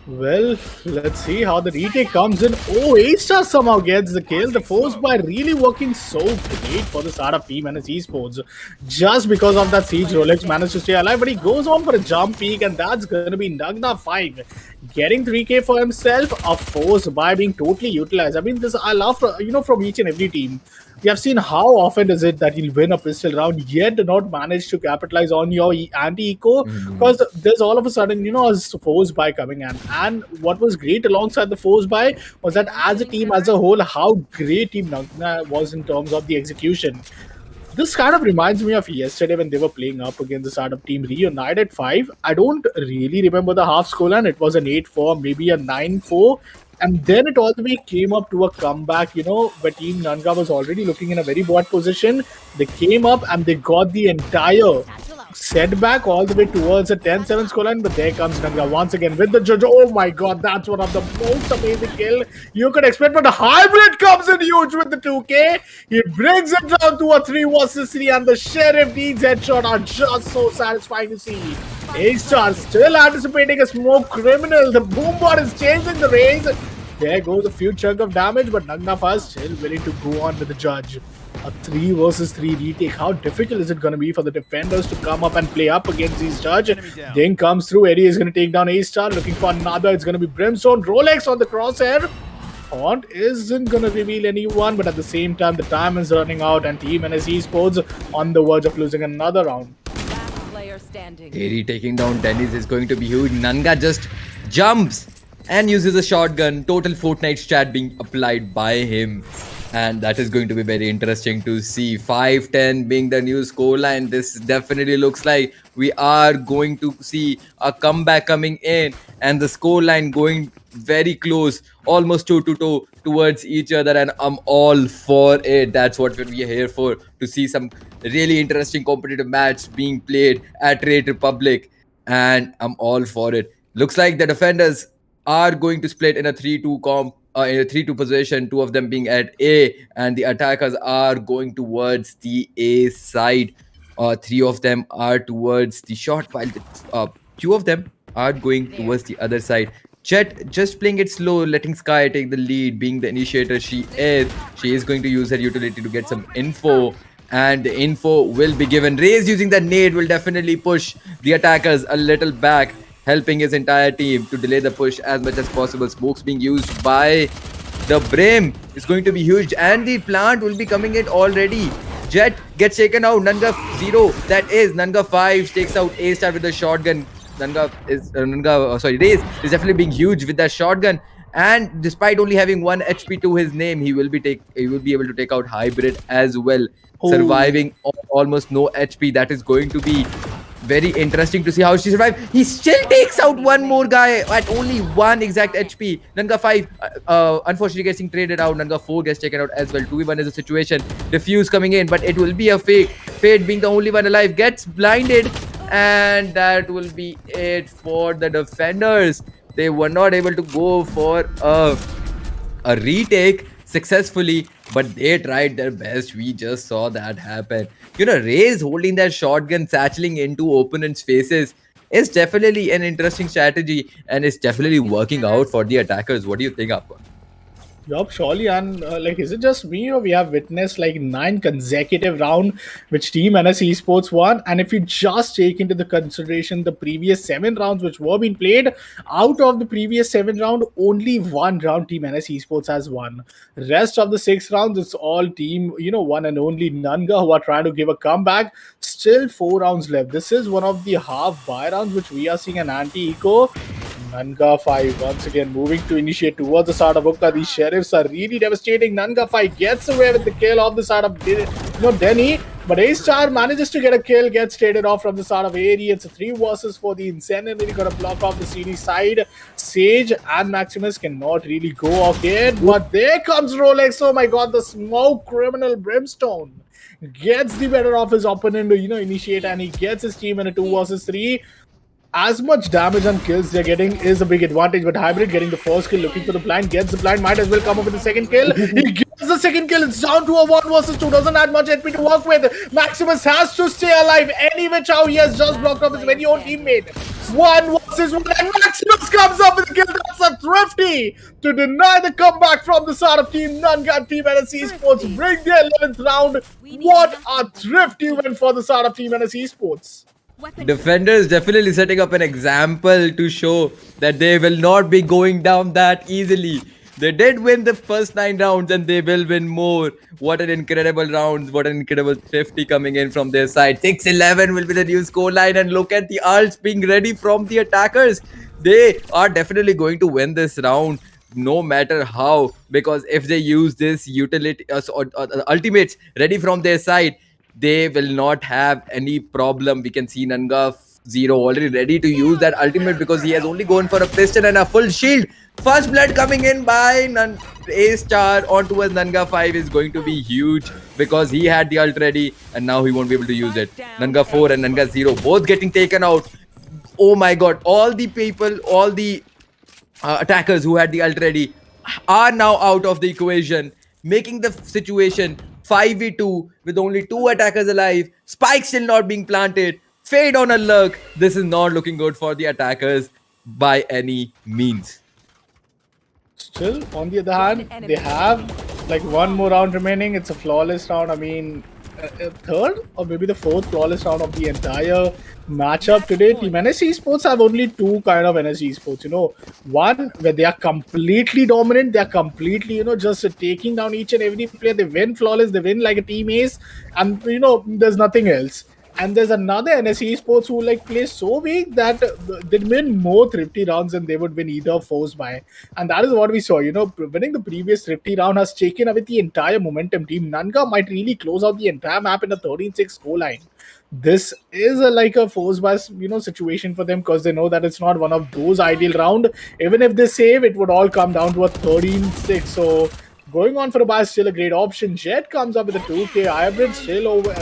Well, let's see how the retake comes in. Oh, A-Star somehow gets the kill. The force by really working so great for the startup team and his esports. Just because of that siege, Rolex managed to stay alive, but he goes on for a jump peak, and that's going to be Nanga 5 getting 3k for himself. A force by being totally utilized. I mean, this I love, from each and every team. We have seen how often is it that he'll win a pistol round yet not manage to capitalize on your anti-eco, because there's all of a sudden, a force buy coming in. And what was great alongside the force buy was that as a team as a whole, how great Team Nanga was in terms of the execution. This kind of reminds me of yesterday when they were playing up against the startup team Reunited 5. I don't really remember the half scoreline. It was an 8-4, maybe a 9-4. And then it all the way came up to a comeback, where Team Nanga was already looking in a very bad position. They came up and they got the entire setback all the way towards a 10-7 scoreline. But there comes Nanga once again with the judge. Oh my god, that's one of the most amazing kill you could expect. But the hybrid comes in huge with the 2k. He brings it down to a 3 versus 3, and the Sheriff Deeds headshot are just so satisfying to see. A-Star still anticipating a smoke criminal. The boombot is changing the race. There goes a few chunk of damage, but Nanga first still willing to go on with the judge. A 3 versus 3 retake. How difficult is it going to be for the defenders to come up and play up against these judge? Then comes through. Eddie is going to take down A-Star. Looking for another. It's going to be Brimstone. Rolex on the crosshair. Font isn't going to reveal anyone, but at the same time, the time is running out, and Team NS Esports on the verge of losing another round. Eddie taking down Dennis is going to be huge. Nanga just jumps and uses a shotgun. Total Fortnite strat being applied by him. And that is going to be very interesting to see. 5-10 being the new scoreline. This definitely looks like we are going to see a comeback coming in. And the scoreline going very close. Almost toe-to-toe towards each other. And I'm all for it. That's what we are here for. To see some really interesting competitive match being played at Raid Republic. And I'm all for it. Looks like the defenders are going to split in a 3-2 comp. In a 3-2 position, 2 of them being at A, and the attackers are going towards the A side. 3 of them are towards the short, while 2 of them are going towards the other side. Chet just playing it slow, letting Sky take the lead, being the initiator she is. She is going to use her utility to get some info, and the info will be given. Raze using the nade will definitely push the attackers a little back, helping his entire team to delay the push as much as possible. Smokes being used by the Brim is going to be huge, and the plant will be coming in already. Jet gets taken out. Nanga 0, that is Nanga 5 takes out A-Star with the shotgun. Raze is definitely being huge with that shotgun, and despite only having 1 HP to his name, he will be able to take out Hybrid as well, surviving almost no HP. That is going to be very interesting to see how she survived. He still takes out one more guy at only 1 exact HP. Nanga 5 unfortunately getting traded out. Nanga 4 gets taken out as well. 2v1 is a situation. Diffuse coming in, but it will be a fake. Fade being the only one alive gets blinded. And that will be it for the defenders. They were not able to go for a retake successfully, but they tried their best. We just saw that happen. Rays holding that shotgun, satcheling into opponents' faces is definitely an interesting strategy, and it's definitely working out for the attackers. What do you think, Appa? Yup, surely. And like, is it just me or we have witnessed like 9 consecutive round which Team NS Esports won? And if you just take into the consideration the previous 7 rounds which were being played, out of the previous 7 round, only 1 round Team NS Esports has won. Rest of the 6 rounds, it's all team, one and only Nanga who are trying to give a comeback. Still 4 rounds left. This is one of the half buy rounds which we are seeing an anti-eco. Nanga 5 once again moving to initiate towards the side of Hooka. These sheriffs are really devastating. Nanga 5 gets away with the kill off the side of Denny. But A Star manages to get a kill, gets traded off from the side of Airy. It's a 3 versus for the Insanity. Gonna block off the CD side. Sage and Maximus cannot really go off yet. But there comes Rolex. Oh my god, the smoke criminal Brimstone gets the better of his opponent to initiate, and he gets his team in a 2 versus 3. As much damage and kills they're getting is a big advantage, but Hybrid getting the first kill, looking for the blind, gets the blind, might as well come up with the second kill. He gets the second kill. It's down to a 1 versus 2. Doesn't have much HP to work with. Maximus has to stay alive any which how he has just blocked off his very own teammate. 1 versus 1, and Maximus comes up with a kill. That's a thrifty to deny the comeback from the side of Team Nanga and Team NS Esports. Bring the 11th round. What a thrifty win for the side of Team NS Esports. Defenders definitely setting up an example to show that they will not be going down that easily. They did win the first 9 rounds and they will win more. What an incredible round. What an incredible thrifty coming in from their side. 6-11 will be the new scoreline, and look at the ults being ready from the attackers. They are definitely going to win this round no matter how, because if they use this utility ultimates ready from their side, they will not have any problem. We can see Nanga Zero already ready to use that ultimate because he has only gone for a piston and a full shield. First blood coming in by A Star onto a Nanga 5 is going to be huge because he had the ult ready and now he won't be able to use it. Nanga 4 and Nanga 0 both getting taken out. Oh my god, all the people, all the attackers who had the ult ready are now out of the equation, making the situation 5v2 with only 2 attackers alive. Spike still not being planted. Fade on a lurk. This is not looking good for the attackers by any means. Still, on the other hand, they have like 1 more round remaining. It's a flawless round. I mean, a third or maybe the fourth flawless round of the entire matchup today. Team NS Esports have only 2 kind of NS Esports. One where they are completely dominant. They are completely, just taking down each and every player. They win flawless. They win like a team ace, and there's nothing else. And there's another NS Esports who like play so weak that they win more thrifty rounds than they would win either force by. And that is what we saw. Winning the previous thrifty round has taken away the entire momentum. Team Nanga might really close out the entire map in a 13-6 scoreline. This is like a force by situation for them because they know that it's not one of those ideal round. Even if they save, it would all come down to a 13-6. So going on for a buy is still a great option. Jet comes up with a 2k. Hybrid still over,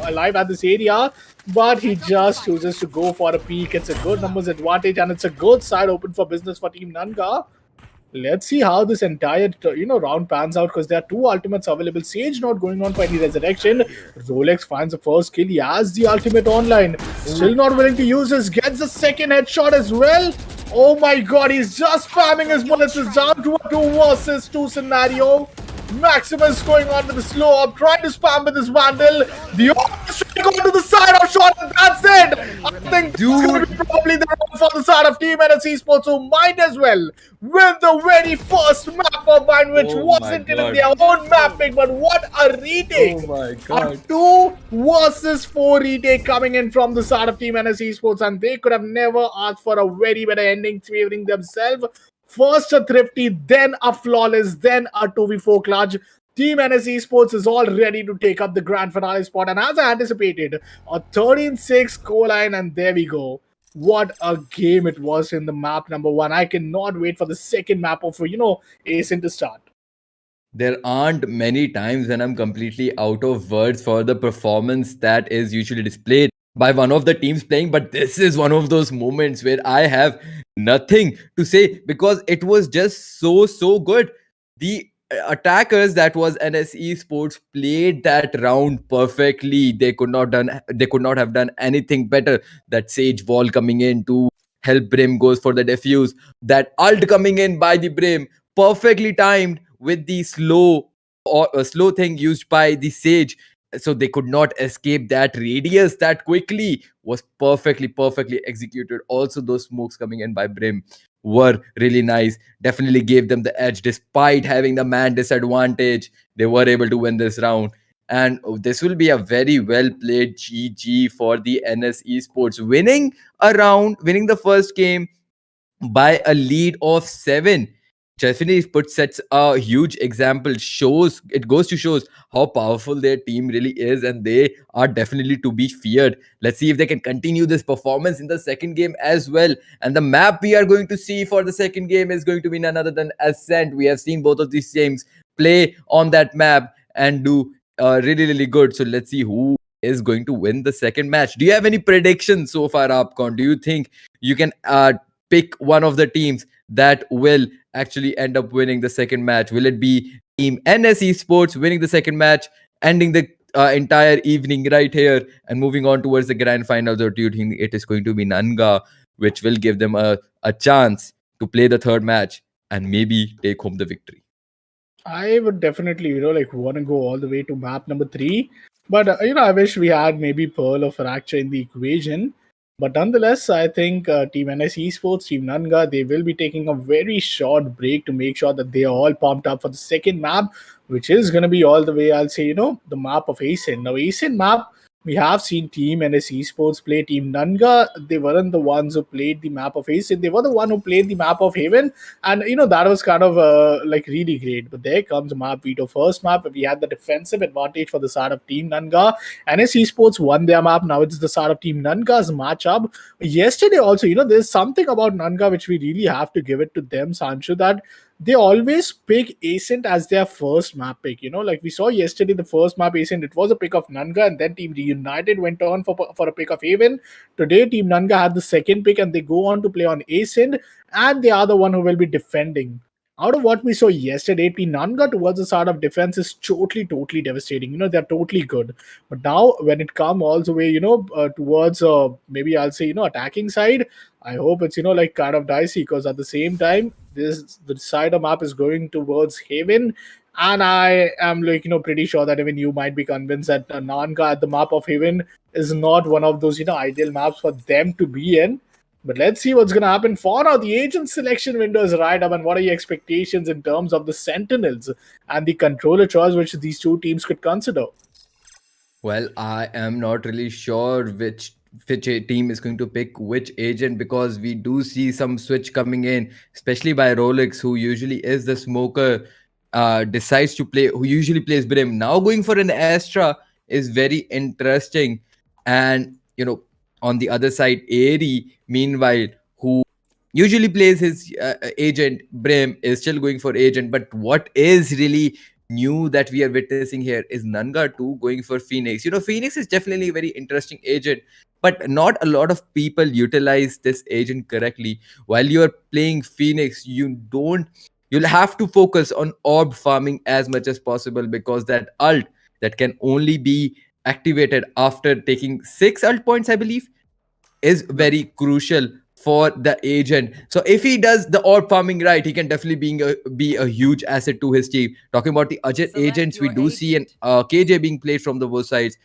alive at this area, but he just chooses to go for a peek. It's a good numbers advantage, and it's a good side open for business for Team Nanga. Let's see how this entire round pans out because there are 2 ultimates available. Sage not going on for any resurrection. Rolex finds the first kill. He has the ultimate online. Still not willing to use this. Gets the second headshot as well. Oh my god, he's just spamming his bullets. It's down to a 2 versus 2 scenario. Maximus going on with the slow up, trying to spam with his Vandal. The going to the side of shot, and that's it. I think it's going to be probably the run for the side of Team NS Esports, who might as well win the very first map of mine, which wasn't even their own mapping, but what a retake. Oh my god. A 2 versus 4 retake coming in from the side of Team NS Esports, and they could have never asked for a very better ending, favoring themselves. First a thrifty, then a flawless, then a 2v4 clutch. Team NS Esports is all ready to take up the grand finale spot, and as I anticipated, a 13-6 scoreline, and there we go. What a game it was in the map number 1. I cannot wait for the second map of, Ascent to start. There aren't many times when I'm completely out of words for the performance that is usually displayed by one of the teams playing, but this is one of those moments where I have nothing to say because it was just so good. The attackers, that was NSE Sports, played that round perfectly. They could not have done anything better. That Sage wall coming in to help Brim goes for the defuse. That ult coming in by the Brim, perfectly timed with the slow thing used by the Sage, so they could not escape that radius that quickly, was perfectly executed. Also, those smokes coming in by Brim were really nice, definitely gave them the edge despite having the man disadvantage. They were able to win this round, and this will be a very well played GG for the NS Esports, winning a round, winning the first game by a lead of 7. Definitely put sets a huge example. Shows it goes to shows how powerful their team really is, and they are definitely to be feared. Let's see if they can continue this performance in the second game as well. And the map we are going to see for the second game is going to be none other than Ascent. We have seen both of these teams play on that map and do really good. So let's see who is going to win the second match. Do you have any predictions so far, Upcon? Do you think you can pick one of the teams that will actually end up winning the second match? Will it be Team NSE Sports winning the second match, ending the entire evening right here and moving on towards the grand finals, or do you think it is going to be Nanga, which will give them a chance to play the third match and maybe take home the victory? I would definitely, like want to go all the way to map number 3. But, I wish we had maybe Pearl or Fracture in the equation. But nonetheless, I think Team NS Esports, Team Nanga, they will be taking a very short break to make sure that they are all pumped up for the second map, which is going to be all the way, I'll say, the map of ASIN. Now, ASIN map, we have seen Team NS Esports play. Team Nanga, they weren't the ones who played the map of ASIN. They were the one who played the map of Haven. And, that was kind of like really great. But there comes map Vito. First map, we had the defensive advantage for the side of Team Nanga. NS Esports won their map. Now it's the side of Team Nanga's matchup. Yesterday also, there's something about Nanga which we really have to give it to them, Sancho, that they always pick Ascent as their first map pick. Like we saw yesterday, the first map Ascent, it was a pick of Nanga, and then Team Reunited went on for a pick of Haven. Today, Team Nanga had the second pick, and they go on to play on Ascent, and they are the one who will be defending. Out of what we saw yesterday, Team Nanga towards the side of defense is totally devastating. They're totally good. But now, when it comes all the way, towards maybe I'll say, attacking side, I hope it's, like kind of dicey, because at the same time, the side of map is going towards Haven. And I am like, pretty sure that even you might be convinced that Nanga at the map of Haven is not one of those, ideal maps for them to be in. But let's see what's going to happen. For now, the agent selection window is right up. And what are your expectations in terms of the Sentinels and the controller choice which these two teams could consider? Well, I am not really sure which team is going to pick which agent, because we do see some switch coming in, especially by Rolex, who usually is the smoker, decides to play, who usually plays Brim. Now going for an Astra is very interesting. And, on the other side, Airy, meanwhile, who usually plays his agent, Brim, is still going for agent. But what is really new that we are witnessing here is Nanga too going for Phoenix. Phoenix is definitely a very interesting agent, but not a lot of people utilize this agent correctly. While you are playing Phoenix, you'll have to focus on orb farming as much as possible, because that ult that can only be activated after taking 6 ult points, I believe, is very crucial for the agent. So if he does the orb farming right, he can definitely be a huge asset to his team. Talking about the agents, we do see an KJ being played from the both sides,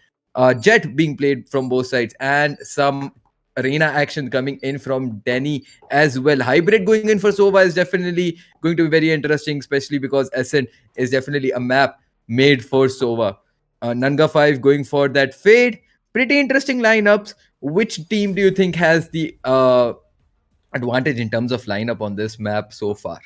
Jet being played from both sides, and some arena action coming in from Denny as well. Hybrid going in for Sova is definitely going to be very interesting, especially because Ascent is definitely a map made for Sova. Nanga 5 going for that Fade. Pretty interesting lineups. Which team do you think has the advantage in terms of lineup on this map so far?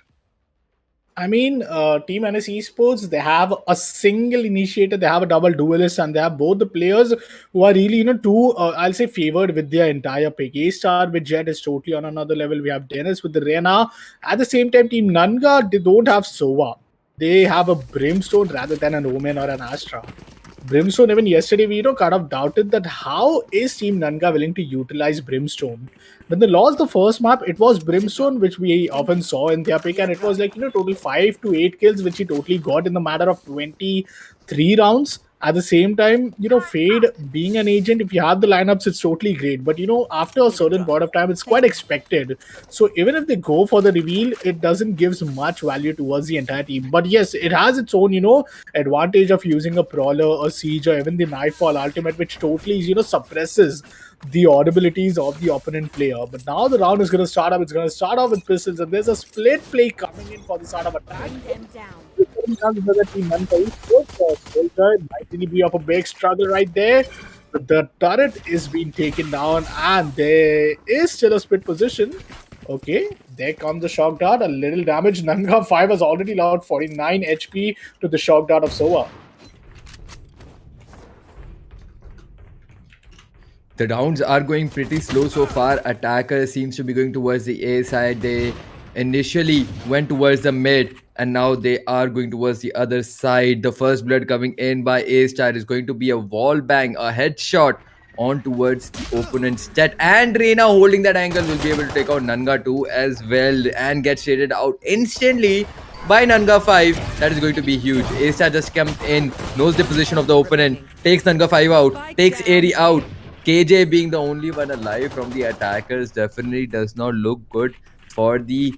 I mean, Team NS Esports, they have a single initiator, they have a double duelist, and they have both the players who are really, too, I'll say, favored with their entire pick. A Star with Jet is totally on another level. We have Dennis with the Rena. At the same time, Team Nanga, they don't have Sova. They have a Brimstone rather than an Omen or an Astra. Brimstone, even yesterday, we kind of doubted that how is Team Nanga willing to utilize Brimstone. When they lost the first map, it was Brimstone, which we often saw in their pick, and it was like total 5 to 8 kills, which he totally got in the matter of 23 rounds. At the same time, Fade being an agent, if you have the lineups, it's totally great. But after a certain point of time, it's quite expected. So even if they go for the reveal, it doesn't give much value towards the entire team. But yes, it has its own, advantage of using a brawler, a siege, or even the nightfall ultimate, which totally, suppresses the audibilities of the opponent player. But now the round is going to start up. It's going to start off with pistols, and there's a split play coming in for the start of attack. Might really be of a big struggle right there. But the turret is being taken down, and there is still a split position. Okay, there comes the shock dart. A little damage. Nanga 5 has already allowed 49 HP to the shock dart of Sova. The rounds are going pretty slow so far. Attacker seems to be going towards the A side. They initially went towards the mid, and now they are going towards the other side. The first blood coming in by A star is going to be a wall bang, a headshot on towards the opponent's jet. And Reina holding that angle will be able to take out Nanga 2 as well and get shaded out instantly by Nanga 5. That is going to be huge. A star just comes in, knows the position of the opponent, takes Nanga 5 out, takes Airy out. KJ being the only one alive from the attackers definitely does not look good for the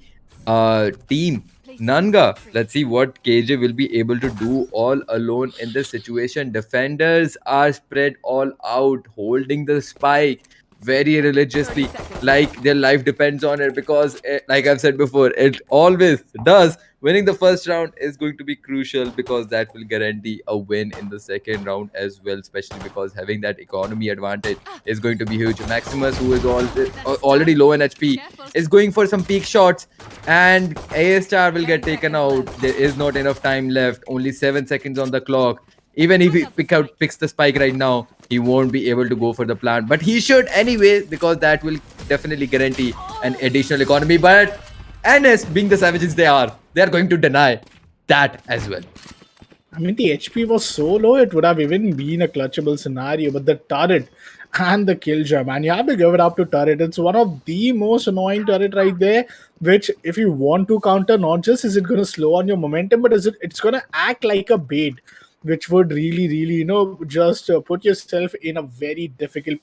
team. Nanga, let's see what KJ will be able to do all alone in this situation. Defenders are spread all out, holding the spike very religiously, like their life depends on it, because like I've said before, it always does. Winning the first round is going to be crucial, because that will guarantee a win in the second round as well, especially because having that economy advantage is going to be huge. Maximus, who is already low in HP, is going for some peak shots, and A star will get taken out. There is not enough time left, only 7 seconds on the clock. Even if he picks the spike right now, he won't be able to go for the plant. But he should anyway, because that will definitely guarantee an additional economy. But NS, being the savages they are going to deny that as well. I mean, the HP was so low, it would have even been a clutchable scenario. But the turret and the killjoy, man, you have to give it up to turret. It's one of the most annoying turret right there, which if you want to counter, not just is it going to slow on your momentum, but it's going to act like a bait, which would really, just put yourself in a very difficult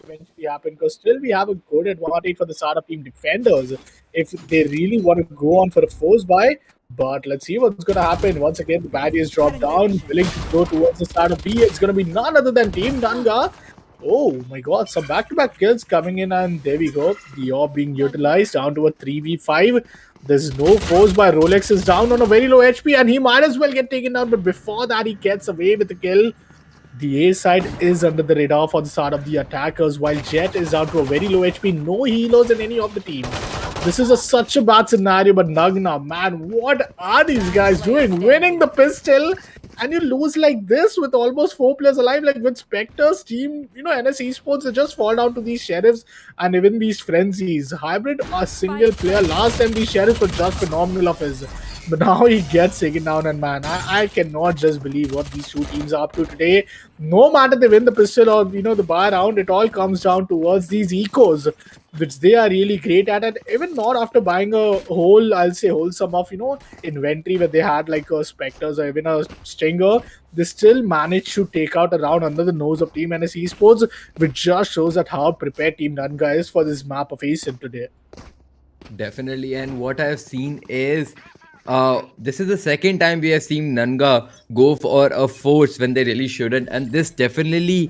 eventually happen, because still we have a good advantage for the startup team defenders if they really want to go on for a force buy. But let's see what's going to happen. Once again, the barriers drop down, willing to go towards the startup B. It's going to be none other than Team Nanga. Oh my god, some back-to-back kills coming in, and there we go. The orb being utilized down to a 3v5. There's no force by Rolex is down on a very low HP, and he might as well get taken down. But before that, he gets away with the kill. The A side is under the radar for the start of the attackers, while Jet is down to a very low HP. No healers in any of the team. This is such a bad scenario, but Nagna, man, what are these guys doing? Winning the pistol, and you lose like this with almost 4 players alive, like with Spectre's team, NS Esports, they just fall down to these Sheriffs and even these Frenzies. Hybrid, a single player. Last time these Sheriffs were just phenomenal of his. But now he gets taken down, and man, I cannot just believe what these two teams are up to today. No matter they win the pistol or the bar round, it all comes down towards these ecos, which they are really great at. And even not after buying a whole, I'll say wholesome of inventory where they had like a Spectres or even a Stinger, they still managed to take out a round under the nose of Team NS Esports, which just shows that how prepared Team Nanga is for this map of ASIM today. Definitely, and what I've seen is this is the second time we have seen Nanga go for a force when they really shouldn't, and this definitely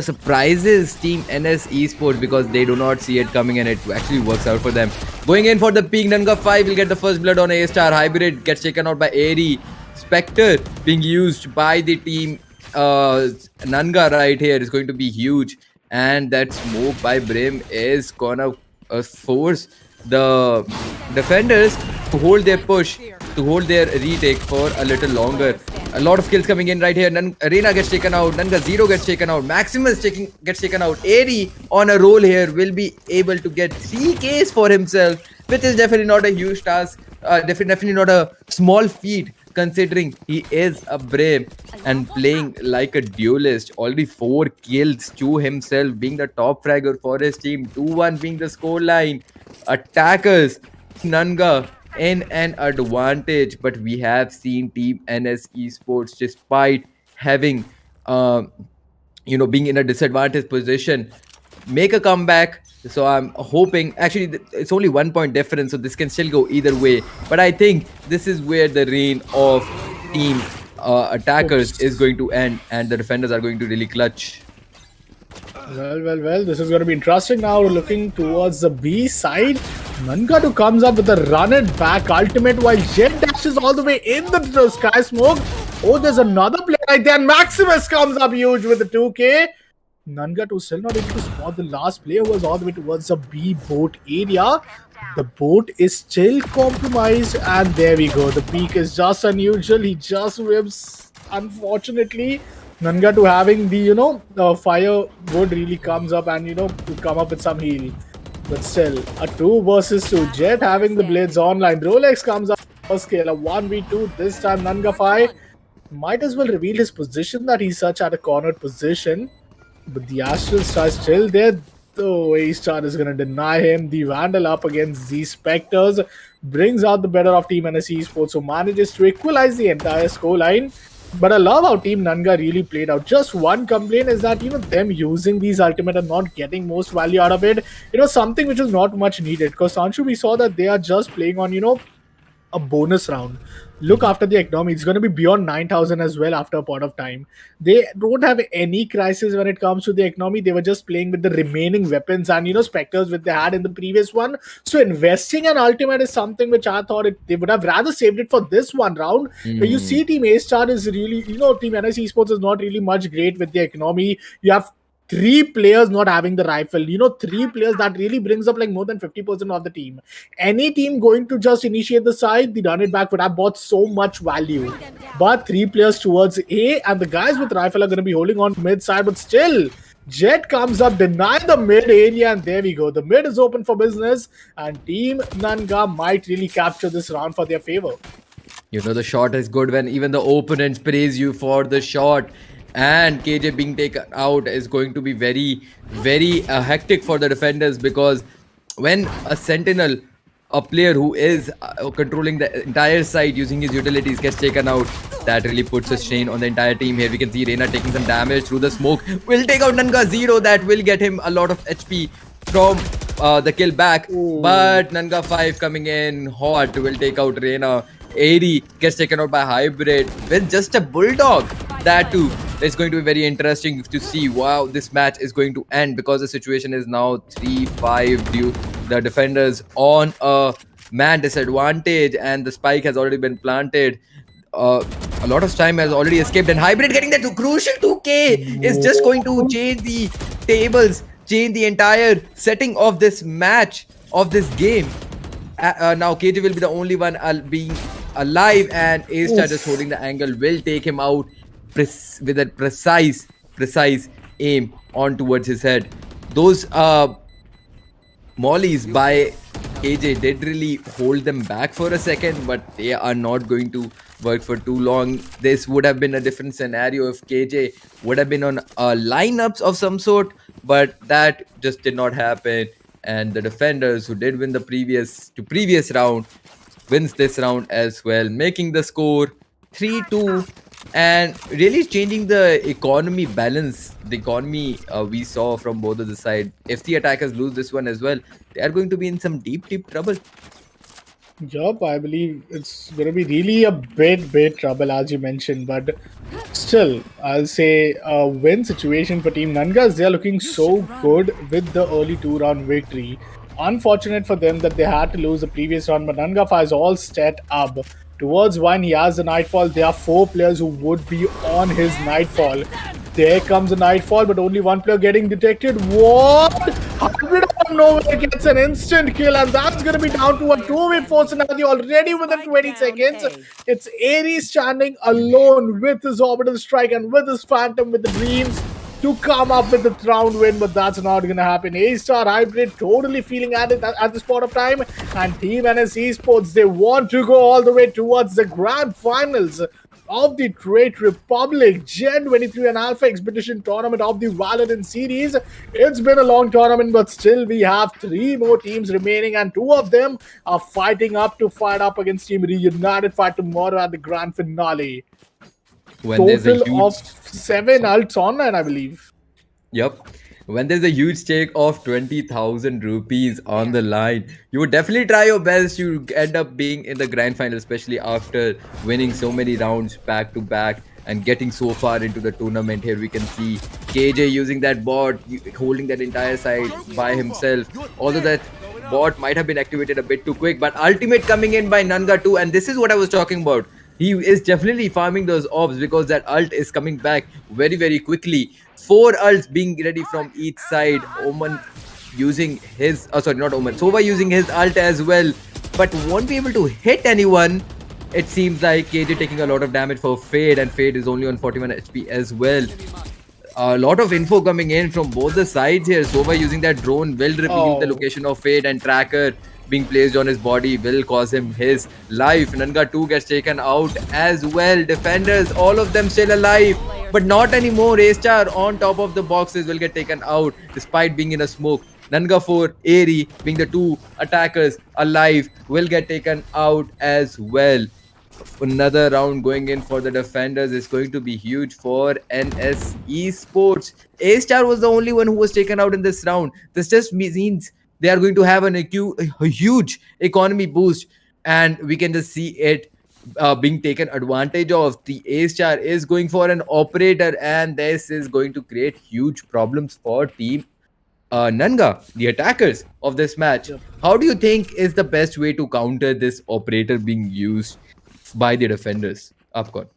surprises Team NS Esports, because they do not see it coming and it actually works out for them. Going in for the peak, Nanga 5 will get the first blood on A star. Hybrid gets taken out by Airy. Spectre being used by the team Nanga right here is going to be huge, and that smoke by Brim is gonna force the defenders to hold their push, to hold their retake for a little longer. A lot of kills coming in right here. Reina gets taken out. Nanga 0 gets taken out. Maximus gets taken out. Airy on a roll here will be able to get 3 Ks for himself, which is definitely not a huge task. Definitely not a small feat considering he is a brave and playing like a duelist. Already 4 kills to himself, being the top fragger for his team. 2-1 being the scoreline. Attackers, Nanga in an advantage, but we have seen Team NS Esports, despite having, being in a disadvantaged position, make a comeback. So I'm hoping, actually, it's only 1 point difference, so this can still go either way. But I think this is where the reign of team attackers is going to end, and the defenders are going to really clutch. Well. This is going to be interesting now. Looking towards the B side. Nanga comes up with a run it back ultimate while Jet dashes all the way in the sky smoke. Oh, there's another player right there. And Maximus comes up huge with the 2K. Nanga still not able to spot the last player who was all the way towards the B boat area. The boat is still compromised, and there we go. The peak is just unusual. He just whips. Unfortunately, Nanga having the firewood really comes up and to come up with some heal. But still, a 2 versus 2. Jet having the blades online. Rolex comes up first kill. A 1v2. This time Nanga might as well reveal his position, that he's such at a cornered position. But the Astral Star is still there. The A-Star is going to deny him. The Vandal up against the Spectres brings out the better of Team NSC Esports, who manages to equalize the entire scoreline. But I love how Team Nanga really played out. Just one complaint is that, them using these ultimate and not getting most value out of it. Something which is not much needed. Because Sanshu, we saw that they are just playing on, a bonus round. Look after the economy. It's going to be beyond 9,000 as well after a point of time. They don't have any crisis when it comes to the economy. They were just playing with the remaining weapons and, specters which they had in the previous one. So investing an ultimate is something which I thought they would have rather saved it for this one round. But you see Team A-Star is really, Team NS Esports is not really much great with the economy. You have 3 players not having the rifle. 3 players, that really brings up like more than 50% of the team. Any team going to just initiate the side, the run it back would have bought so much value. But 3 players towards A, and the guys with rifle are going to be holding on mid side, but still, Jet comes up, deny the mid area, and there we go. The mid is open for business, and Team Nanga might really capture this round for their favor. The shot is good when even the opponent praise you for the shot. And KJ being taken out is going to be very, very hectic for the defenders, because when a sentinel, a player who is controlling the entire side using his utilities, gets taken out, that really puts a strain on the entire team. Here we can see Reina taking some damage through the smoke. Will take out Nanga 0. That will get him a lot of HP from the kill back. Ooh. But Nanga 5 coming in hot will take out Reina. 80 gets taken out by Hybrid with just a bulldog. That too is going to be very interesting to see. Wow, this match is going to end, because the situation is now 3-5 due the defenders on a man disadvantage, and the spike has already been planted. A lot of time has already escaped, and Hybrid getting that crucial 2K is just going to change the tables, change the entire setting of this match, of this game. Now KJ will be the only one being alive, and A-Star just holding the angle will take him out with a precise aim on towards his head. Those mollies by KJ did really hold them back for a second, but they are not going to work for too long. This would have been a different scenario if KJ would have been on lineups of some sort, but that just did not happen. And the defenders, who did win the previous round, wins this round as well, making the score 3-2, and really changing the economy balance. The economy we saw from both of the side. If the attackers lose this one as well, they are going to be in some deep trouble. Yup, I believe it's going to be really a bit trouble, as you mentioned. But still, I'll say a win situation for Team Nangas. They are looking so good with the early 2-round victory. Unfortunate for them that they had to lose the previous round, but Nangafa is all set up. Towards one, he has the Nightfall. There are 4 players who would be on his Nightfall. There comes a Nightfall, but only 1 player getting detected. What? Hybrid out of nowhere gets an instant kill, and that's going to be down to a 2v4 scenario already within 20 seconds. It's Ares standing alone with his Orbital Strike and with his Phantom with the Dreams. to come up with the round win, but that's not gonna happen. A-Star Hybrid totally feeling at it at this point of time, and Team NS Esports, they want to go all the way towards the grand finals of the Trade Republic Gen 23 and Alpha Expedition tournament of the Valorant series. It's been a long tournament, but still we have 3 more teams remaining, and 2 of them are fighting up to fight up against Team Reunited fight tomorrow at the grand finale. When there's a Total of huge 7 ults online, I believe. Yep. When there's a huge stake of 20,000 rupees on the line, you would definitely try your best to end up being in the grand final, especially after winning so many rounds back to back and getting so far into the tournament. Here we can see KJ using that bot, holding that entire side by himself. Although that bot might have been activated a bit too quick, but ultimate coming in by Nanga too. And this is what I was talking about. He is definitely farming those orbs because that ult is coming back very, very quickly. 4 ults being ready from each side. Omen using his, sorry, not Omen, Sova using his ult as well, but won't be able to hit anyone. It seems like KJ taking a lot of damage for Fade, and Fade is only on 41 HP as well. A lot of info coming in from both the sides here. Sova using that drone will reveal the location of Fade, and Tracker being placed on his body will cause him his life. Nanga 2 gets taken out as well. Defenders, all of them still alive, but not anymore. A-Star on top of the boxes will get taken out despite being in a smoke. Nanga 4, Airy being the 2 attackers alive will get taken out as well. Another round going in for the defenders is going to be huge for NS Esports. A-Star was the only one who was taken out in this round. This just means they are going to have a huge economy boost, and we can just see it being taken advantage of. The A-Star is going for an operator, and this is going to create huge problems for Team Nanga, the attackers of this match. How do you think is the best way to counter this operator being used by the defenders? Upcon.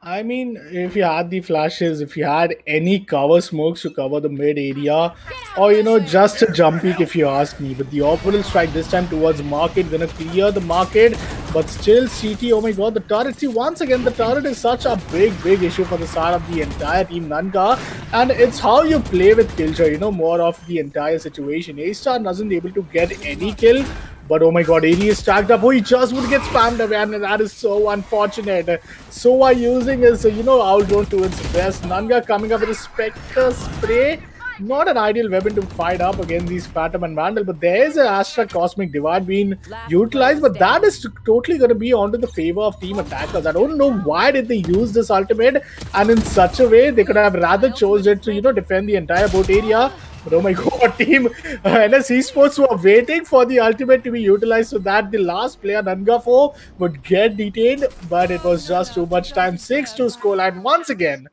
I mean, if you had the flashes, if you had any cover smokes to cover the mid area, or just a jump peek if you ask me. But the opponent strike this time towards market, gonna clear the market, but still CT, oh my god, the turret. See, once again, the turret is such a big issue for the start of the entire team Nanga, and it's how you play with Killjoy, more of the entire situation. A-Star doesn't able to get any kill, but oh my god, AD is stacked up. Oh, he just would get spammed away, and that is so unfortunate. So using his, owl drone to its best. Nanga coming up with a Spectre Spray. Not an ideal weapon to fight up against these Phantom and Vandal, but there is an Astra Cosmic Divide being utilized, but that is totally going to be onto the favor of team attackers. I don't know why did they use this ultimate, and in such a way, they could have rather chose it to, defend the entire boat area. But oh my god, team NS Esports were waiting for the ultimate to be utilized so that the last player, Nanga 4, would get detained, but it was just too much time. 6-2 scoreline once again.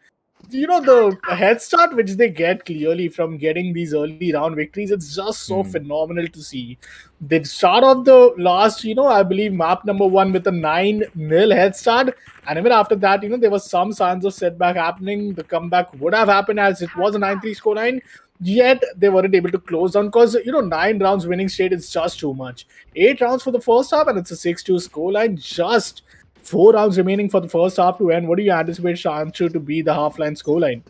The head start which they get clearly from getting these early round victories, it's just so phenomenal to see. They start off the last, I believe map number 1 with a 9-0 head start, and even after that, there was some signs of setback happening. The comeback would have happened as it was a 9-3 scoreline, yet they weren't able to close down because 9 rounds winning straight is just too much. 8 rounds for the first half, and it's a 6-2 scoreline. Just 4 rounds remaining for the first half to end. What do you anticipate Shanchu to be the half-line scoreline?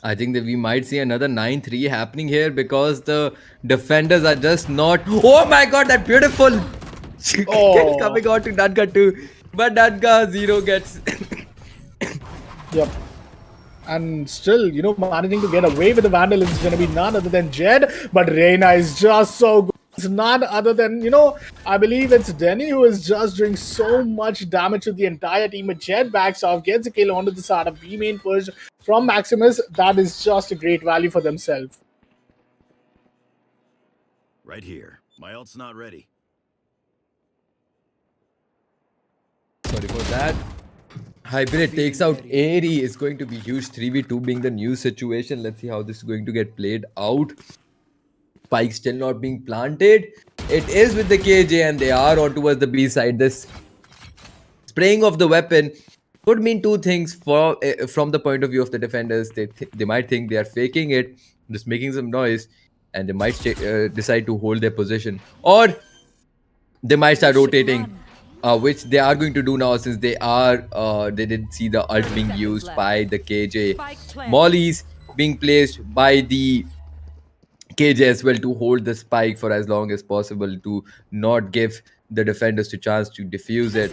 I think that we might see another 9-3 happening here because the defenders are just not. Oh my god, that beautiful coming out to Nanga 2. But Nanga 0 gets. Yep. And still, managing to get away with the Vandal is going to be none other than Jed. But Reyna is just so good. It's none other than, I believe it's Denny who is just doing so much damage to the entire team. But Jed backs off, gets a kill onto the side of B main push from Maximus. That is just a great value for themselves. Right here. My ult's not ready. Sorry for that. Hybrid takes out Airy. Is going to be huge. 3v2 being the new situation. Let's see how this is going to get played out. Spike still not being planted. It is with the KJ, and they are on towards the B side. This spraying of the weapon could mean two things for from the point of view of the defenders. They might think they are faking it, just making some noise, and they might decide to hold their position, or they might start rotating, which they are going to do now since they did see the ult being used by the KJ. Mollies being placed by the KJ as well to hold the spike for as long as possible to not give the defenders the chance to defuse it.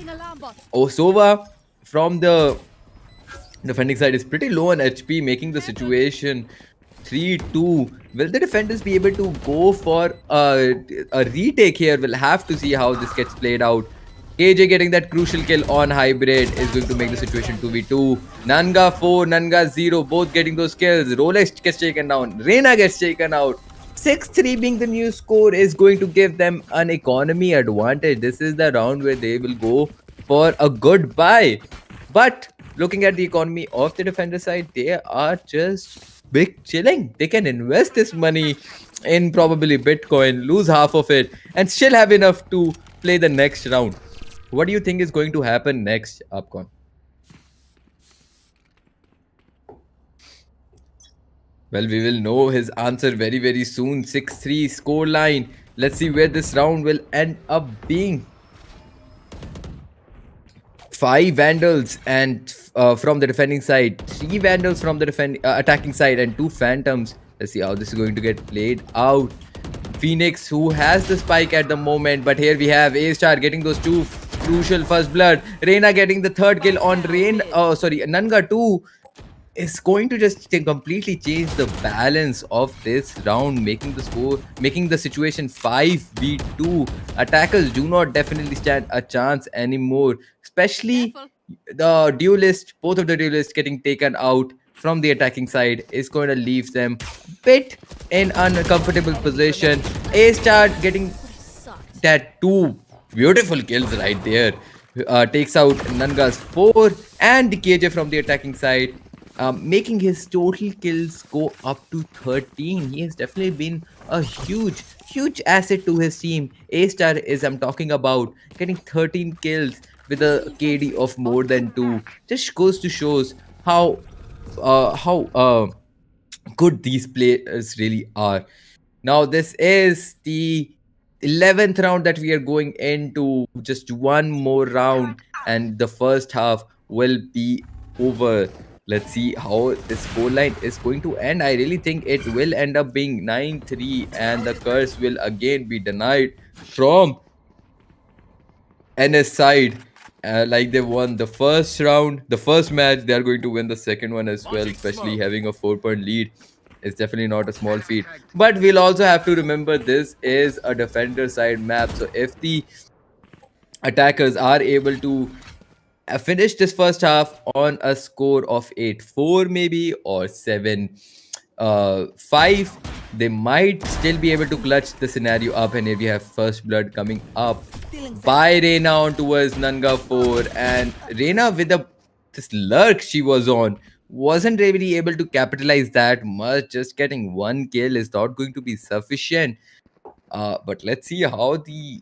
Osova from the defending side is pretty low on HP, making the situation 3-2. Will the defenders be able to go for a retake here? We'll have to see how this gets played out. KJ getting that crucial kill on Hybrid is going to make the situation 2v2. Nanga 4, Nanga 0, both getting those kills. Rolex gets taken down. Reina gets taken out. 6-3 being the new score is going to give them an economy advantage. This is the round where they will go for a good buy. But looking at the economy of the defender side, they are just big chilling. They can invest this money in probably Bitcoin, lose half of it, and still have enough to play the next round. What do you think is going to happen next, Upcon? Well, we will know his answer very, very soon. 6-3 scoreline. Let's see where this round will end up being. 5 Vandals and from the defending side, 3 Vandals from the attacking side, and 2 Phantoms. Let's see how this is going to get played out. Phoenix, who has the spike at the moment, but here we have A-Star getting those 2 crucial first blood. Reina getting the 3rd kill on Nanga 2 is going to just completely change the balance of this round, making the situation 5v2. Attackers do not definitely stand a chance anymore, especially the duelist. Both of the duelists getting taken out from the attacking side is going to leave them bit in uncomfortable position. A-Star getting that 2 beautiful kills right there. Takes out Nanga's 4 and the KJ from the attacking side, making his total kills go up to 13. He has definitely been a huge asset to his team. A-Star is, I'm talking about, getting 13 kills with a KD of more than 2. Just goes to shows how good these players really are. Now this is the 11th round that we are going into. Just one more round and the first half will be over. Let's see how this scoreline is going to end. I really think it will end up being 9-3 and the curse will again be denied from NS side. Like they won the first round, the first match, they are going to win the second one as well, especially having a 4-point lead. It's definitely not a small feat. But we'll also have to remember this is a defender side map. So if the attackers are able to finish this first half on a score of 8-4 maybe, or 7-5, they might still be able to clutch the scenario up. And here we have first blood coming up by Reina on towards Nanga 4, and Reina with this lurk she was on wasn't really able to capitalize that much. Just getting 1 kill is not going to be sufficient. But let's see how the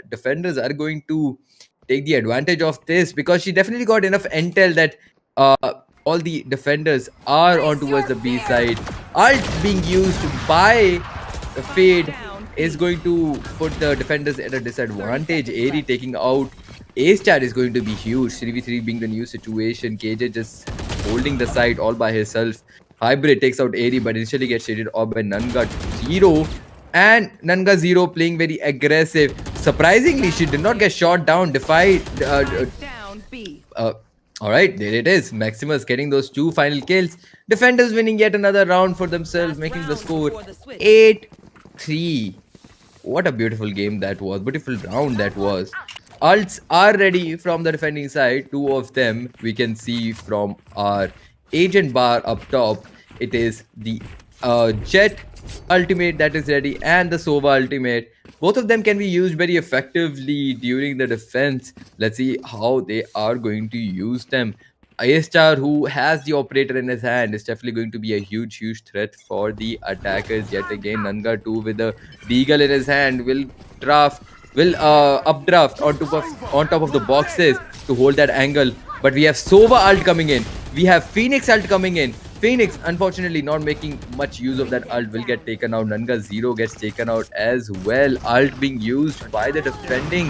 defenders are going to take the advantage of this, because she definitely got enough intel that all the defenders are on towards the B side. Ult being used by Fade is going to put the defenders at a disadvantage. Airy taking out A-Star is going to be huge. 3v3 being the new situation. KJ just holding the side all by herself. Hybrid takes out Airy, but initially gets shaded off by Nanga 0. And Nanga 0 playing very aggressive. Surprisingly, she did not get shot down. Alright, there it is. Maximus getting those 2 final kills. Defenders winning yet another round for themselves, making the score 8-3. What a beautiful game that was. Beautiful round that was. Ults are ready from the defending side. 2 of them we can see from our agent bar up top. It is the Jet ultimate that is ready and the Sova ultimate. Both of them can be used very effectively during the defense. Let's see how they are going to use them. A-Star, who has the operator in his hand, is definitely going to be a huge threat for the attackers yet again. Nanga 2 with the Deagle in his hand will updraft on top of the boxes to hold that angle. But we have Sova ult coming in. We have Phoenix ult coming in. Phoenix, unfortunately, not making much use of that ult, will get taken out. Nanga 0 gets taken out as well. Ult being used by the defending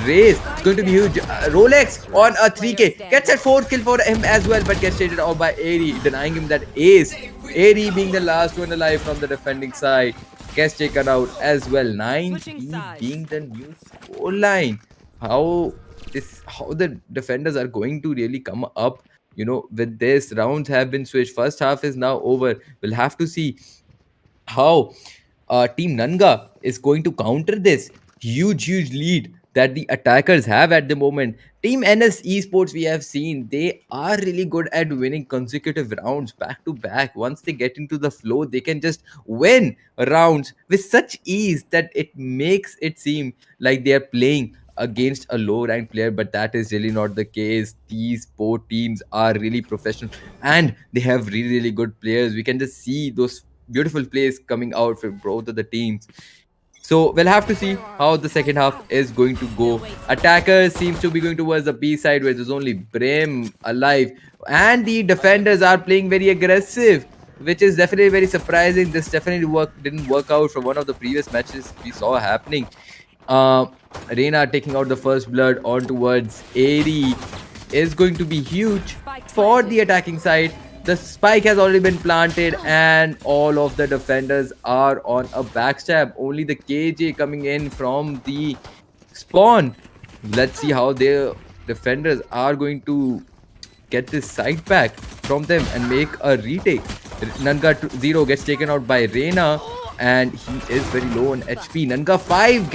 race. It's going to be huge. Rolex on a 3k. Gets a 4th kill for him as well, but gets shaded out by Airy, denying him that ace. AD being the last one alive from the defending side gets taken out as well. 9-3 being the new score line. How the defenders are going to really come up, with this. Rounds have been switched. First half is now over. We'll have to see how Team Nanga is going to counter this huge lead that the attackers have at the moment. Team NS Esports, we have seen, they are really good at winning consecutive rounds back to back. Once they get into the flow, they can just win rounds with such ease that it makes it seem like they are playing against a low ranked player, but that is really not the case. These both teams are really professional and they have really good players. We can just see those beautiful plays coming out for both of the teams. So we'll have to see how the second half is going to go. Attackers seems to be going towards the B side where there's only Brim alive, and the defenders are playing very aggressive, which is definitely very surprising. This definitely didn't work out from one of the previous matches we saw happening. Uh, Reina taking out the first blood on towards AD is going to be huge for the attacking side. The spike has already been planted and all of the defenders are on a backstab. Only the KJ coming in from the spawn. Let's see how their defenders are going to get this side back from them and make a retake. Nanga 0 gets taken out by Reina and he is very low on HP. Nanga 5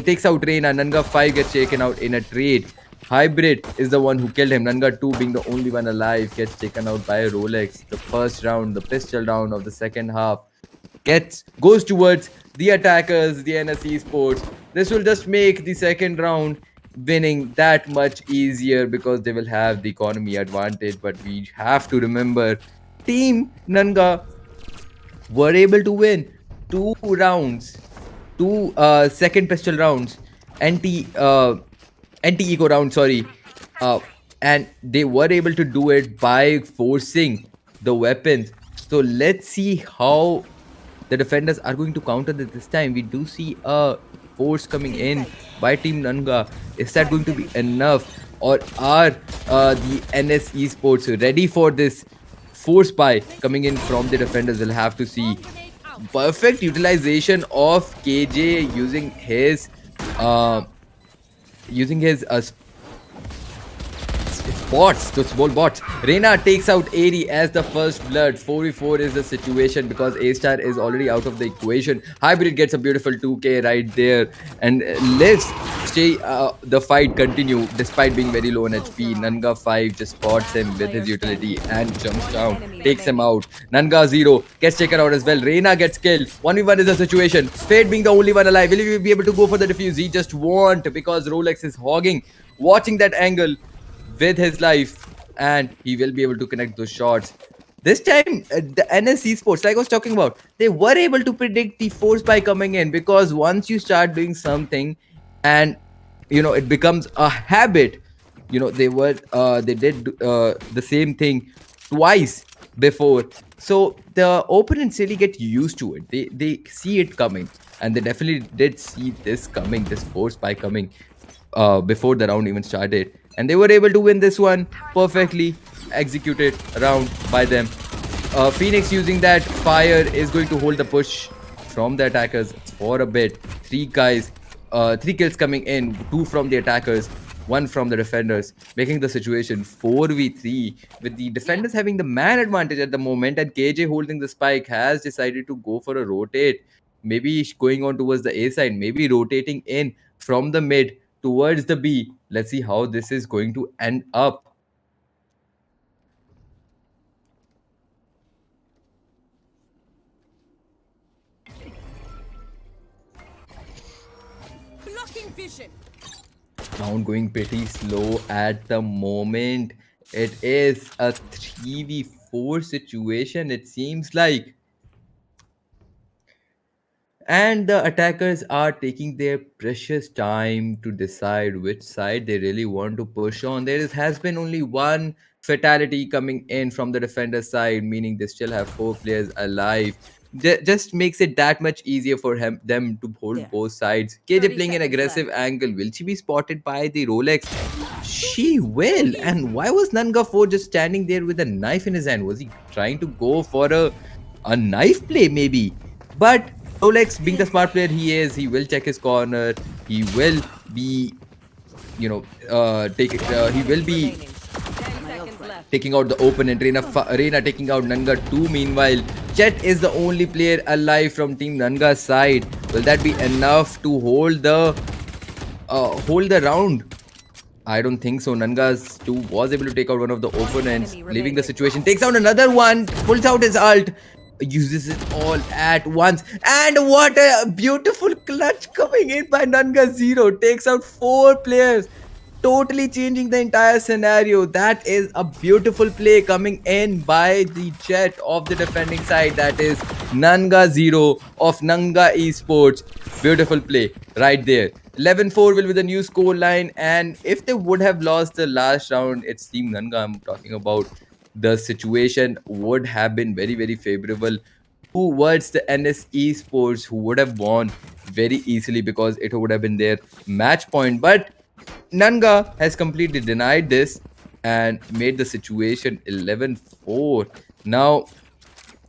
takes out Reina. Nanga 5 gets taken out in a trade. Hybrid is the one who killed him. Nanga 2 being the only one alive gets taken out by Rolex. The first round, the pistol round of the second half goes towards the attackers, the NS Esports. This will just make the second round winning that much easier because they will have the economy advantage. But we have to remember, Team Nanga were able to win 2 rounds, two second pistol rounds, anti-eco round, sorry, and they were able to do it by forcing the weapons. So let's see how the defenders are going to counter this time. We do see a force coming in by Team Nanga. Is that going to be enough, or are the NS Esports ready for this force buy coming in from the defenders? We'll have to see. Perfect utilization of KJ uh, using his bots, those small bots. Reina takes out AD as the first blood. 4v4 is the situation because A-Star is already out of the equation. Hybrid gets a beautiful 2k right there and lets the fight continue despite being very low on HP. Nanga 5 just spots him with his utility and jumps down, takes him out. Nanga 0 gets taken out as well. Reina gets killed. 1v1 is the situation. Fate being the only one alive. Will he be able to go for the defuse? He just won't because Rolex is hogging, watching that angle with his life, and he will be able to connect those shots. This time, the NS Esports, like I was talking about, they were able to predict the force by coming in because once you start doing something and it becomes a habit, they did the same thing twice before. So the opponents really get used to it. They see it coming, and they definitely did see this coming, this force by coming before the round even started. And they were able to win this one perfectly executed round by them. Phoenix using that fire is going to hold the push from the attackers for a bit. 3 guys, 3 kills coming in, 2 from the attackers, 1 from the defenders, making the situation 4v3 with the defenders having the man advantage at the moment, and KJ holding the spike has decided to go for a rotate. Maybe going on towards the A side, maybe rotating in from the mid towards the B. Let's see how this is going to end up. Blocking vision. Round going pretty slow at the moment. It is a 3v4 situation, it seems like. And the attackers are taking their precious time to decide which side they really want to push on. Has been only 1 fatality coming in from the defender side, meaning they still have 4 players alive. Just makes it that much easier for them to hold both sides. KJ playing an aggressive angle. Will she be spotted by the Rolex? She will. And why was Nanga 4 just standing there with a knife in his hand? Was he trying to go for a knife play, maybe? But Rolex, being the smart player he is, he will check his corner. He will be, he will be taking out the opponent. Reina taking out Nanga 2. Meanwhile, Chet is the only player alive from Team Nanga's side. Will that be enough to hold the round? I don't think so. Nanga's 2 was able to take out one of the opponents, leaving the situation. Takes out another one, pulls out his ult, uses it all at once. And what a beautiful clutch coming in by Nanga 0. Takes out 4 players, totally changing the entire scenario. That is a beautiful play coming in by the Jet of the defending side. That is Nanga 0 of Nanga Esports. Beautiful play right there. 11-4 will be the new score line, and if they would have lost the last round, it's Team Nanga I'm talking about, the situation would have been very, very favorable towards the NS Esports, who would have won very easily because it would have been their match point. But Nanga has completely denied this and made the situation 11-4. Now,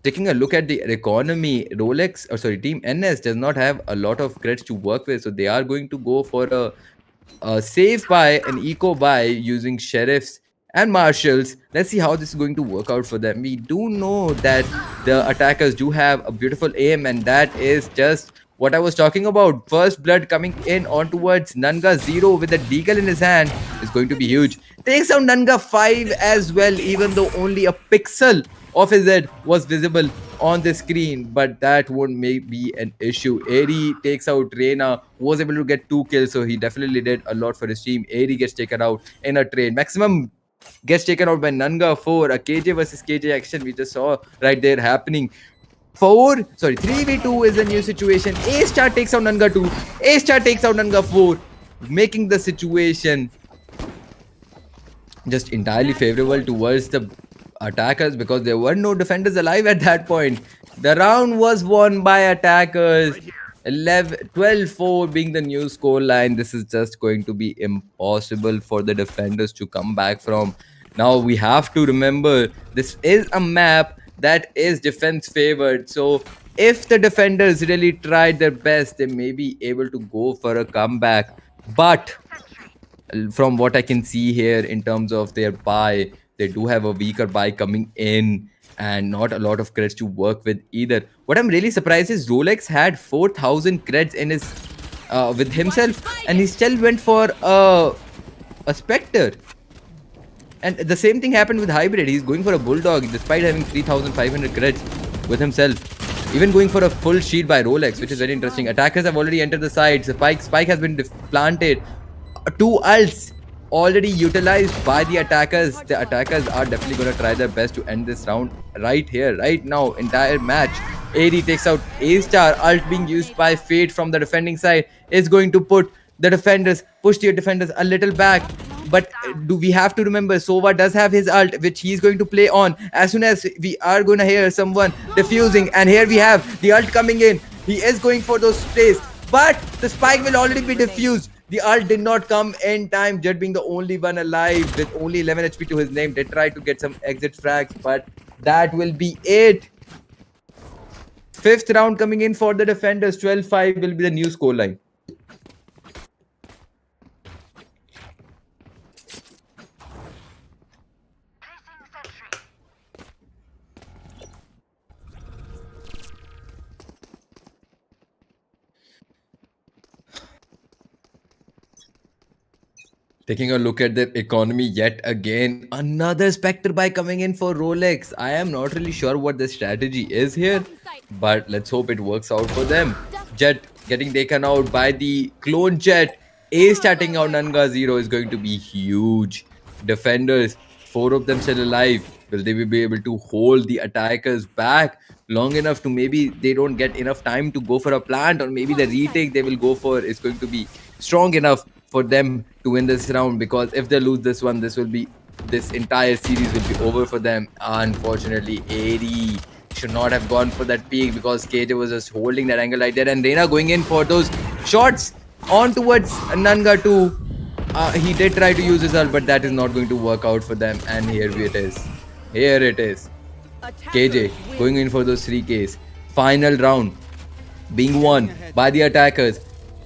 taking a look at the economy, Team NS does not have a lot of creds to work with, so they are going to go for a save buy, an eco buy using sheriffs and marshals. Let's see how this is going to work out for them. We do know that the attackers do have a beautiful aim, and that is just what I was talking about. First blood coming in on towards Nanga 0 with a deagle in his hand is going to be huge. Takes out Nanga 5 as well, even though only a pixel of his head was visible on the screen, but that won't be an issue. Airy takes out Reina, who was able to get 2 kills, so he definitely did a lot for his team. Airy gets taken out in a trade. Maximum gets taken out by Nanga 4. A KJ versus KJ action we just saw right there happening. 3v2 is a new situation. A star takes out Nanga 2. A star takes out Nanga 4, making the situation just entirely favorable towards the attackers because there were no defenders alive at that point. The round was won by attackers. 12-4 being the new score line. This is just going to be impossible for the defenders to come back from. Now we have to remember this is a map that is defense favored. So if the defenders really tried their best, they may be able to go for a comeback. But from what I can see here in terms of their buy, they do have a weaker buy coming in and not a lot of creds to work with either. What I'm really surprised is Rolex had 4,000 creds in his with himself, and he still went for a Spectre. And the same thing happened with Hybrid. He's going for a Bulldog despite having 3,500 creds with himself. Even going for a full sheet by Rolex, which is very interesting. Attackers have already entered the side. Spike has been planted. 2 ults already utilized by the attackers. The attackers are definitely going to try their best to end this round right here, right now. Entire match. AD takes out A-Star. Ult being used by Fate from the defending side is going to put the defenders, push the defenders a little back. But do we have to remember Sova does have his ult, which he's going to play on as soon as we are going to hear someone defusing. And here we have the ult coming in. He is going for those plays, but the spike will already be defused. The ult did not come in time. Jet being the only one alive with only 11 HP to his name. They tried to get some exit frags, but that will be it. 5th round coming in for the defenders. 12-5 will be the new scoreline. Taking a look at their economy yet again. Another Spectre buy coming in for Rolex. I am not really sure what the strategy is here, but let's hope it works out for them. Jet getting taken out by the clone Jet. A starting out Nanga 0 is going to be huge. Defenders, 4 of them still alive. Will they be able to hold the attackers back long enough to maybe they don't get enough time to go for a plant, or maybe the retake they will go for is going to be strong enough for them to win this round? Because if they lose this one, this entire series will be over for them. Unfortunately, 80 should not have gone for that peak because KJ was just holding that angle right there, and Reina going in for those shots on towards Nanga 2. He did try to use his ult, but that is not going to work out for them. And here it is. Here it is. KJ going in for those 3Ks. Final round being won by the attackers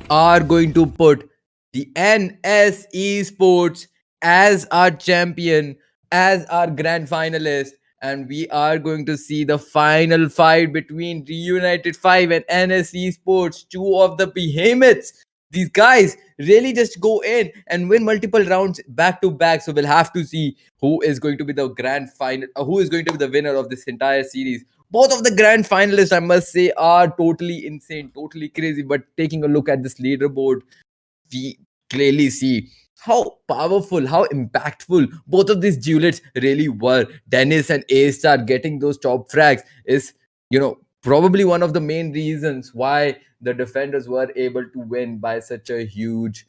are going to put the NS Esports as our champion, as our grand finalist, and we are going to see the final fight between Reunited 5 and NS Esports, two of the behemoths. These guys really just go in and win multiple rounds back to back. So we'll have to see who is going to be the grand final, who is going to be the winner of this entire series. Both of the grand finalists, I must say, are totally insane, totally crazy. But taking a look at this leaderboard, we clearly see how powerful, how impactful both of these duelets really were. Dennis and A Star getting those top frags is, probably one of the main reasons why the defenders were able to win by such a huge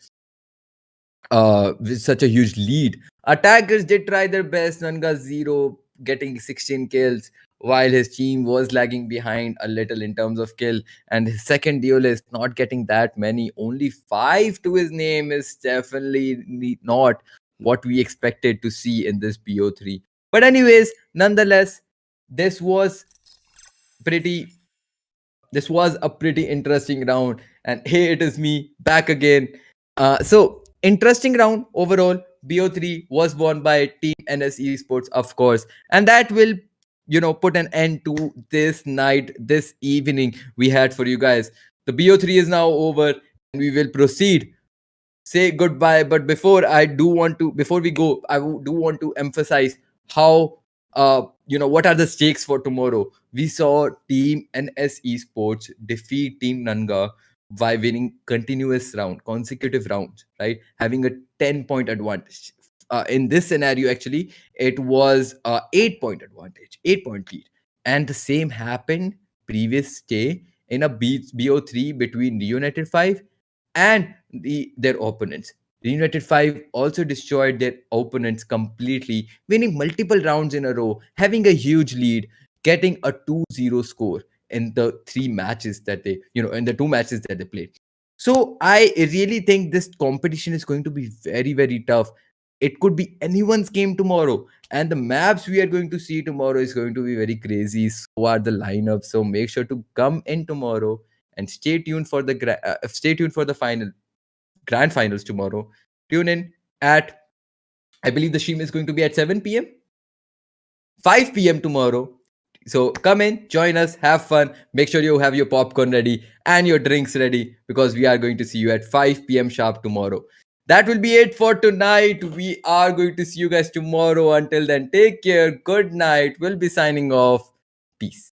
with such a huge lead. Attackers did try their best. Nanga 0 getting 16 kills while his team was lagging behind a little in terms of kill. And his second duelist not getting that many, only 5 to his name is definitely not what we expected to see in this BO3. But anyways, nonetheless, this was pretty this was a pretty interesting round, and here it is me back again. So interesting round overall. BO3 was won by Team NS Esports, of course, and that will put an end to this night, this evening we had for you guys. The BO3 is now over, and we will proceed say goodbye. But before we go, do want to emphasize how what are the stakes for tomorrow. We saw Team NS Esports defeat Team Nanga by winning consecutive rounds, right? Having a 10-point advantage. In this scenario, actually, it was 8-point advantage, 8-point lead. And the same happened previous day in a BO3 between Reunited 5 and their opponents. The United 5 also destroyed their opponents completely, winning multiple rounds in a row, having a huge lead, getting a 2-0 score in the in the two matches that they played. So I really think this competition is going to be very, very tough. It could be anyone's game tomorrow, and the maps we are going to see tomorrow is going to be very crazy. So are the lineups. So make sure to come in tomorrow and stay tuned for the grand finals tomorrow. Tune in at, I believe the stream is going to be at 7 p.m., 5 p.m. tomorrow. So come in, join us, have fun. Make sure you have your popcorn ready and your drinks ready, because we are going to see you at 5 p.m. sharp tomorrow. That will be it for tonight. We are going to see you guys tomorrow. Until then, take care. Good night. We'll be signing off. Peace.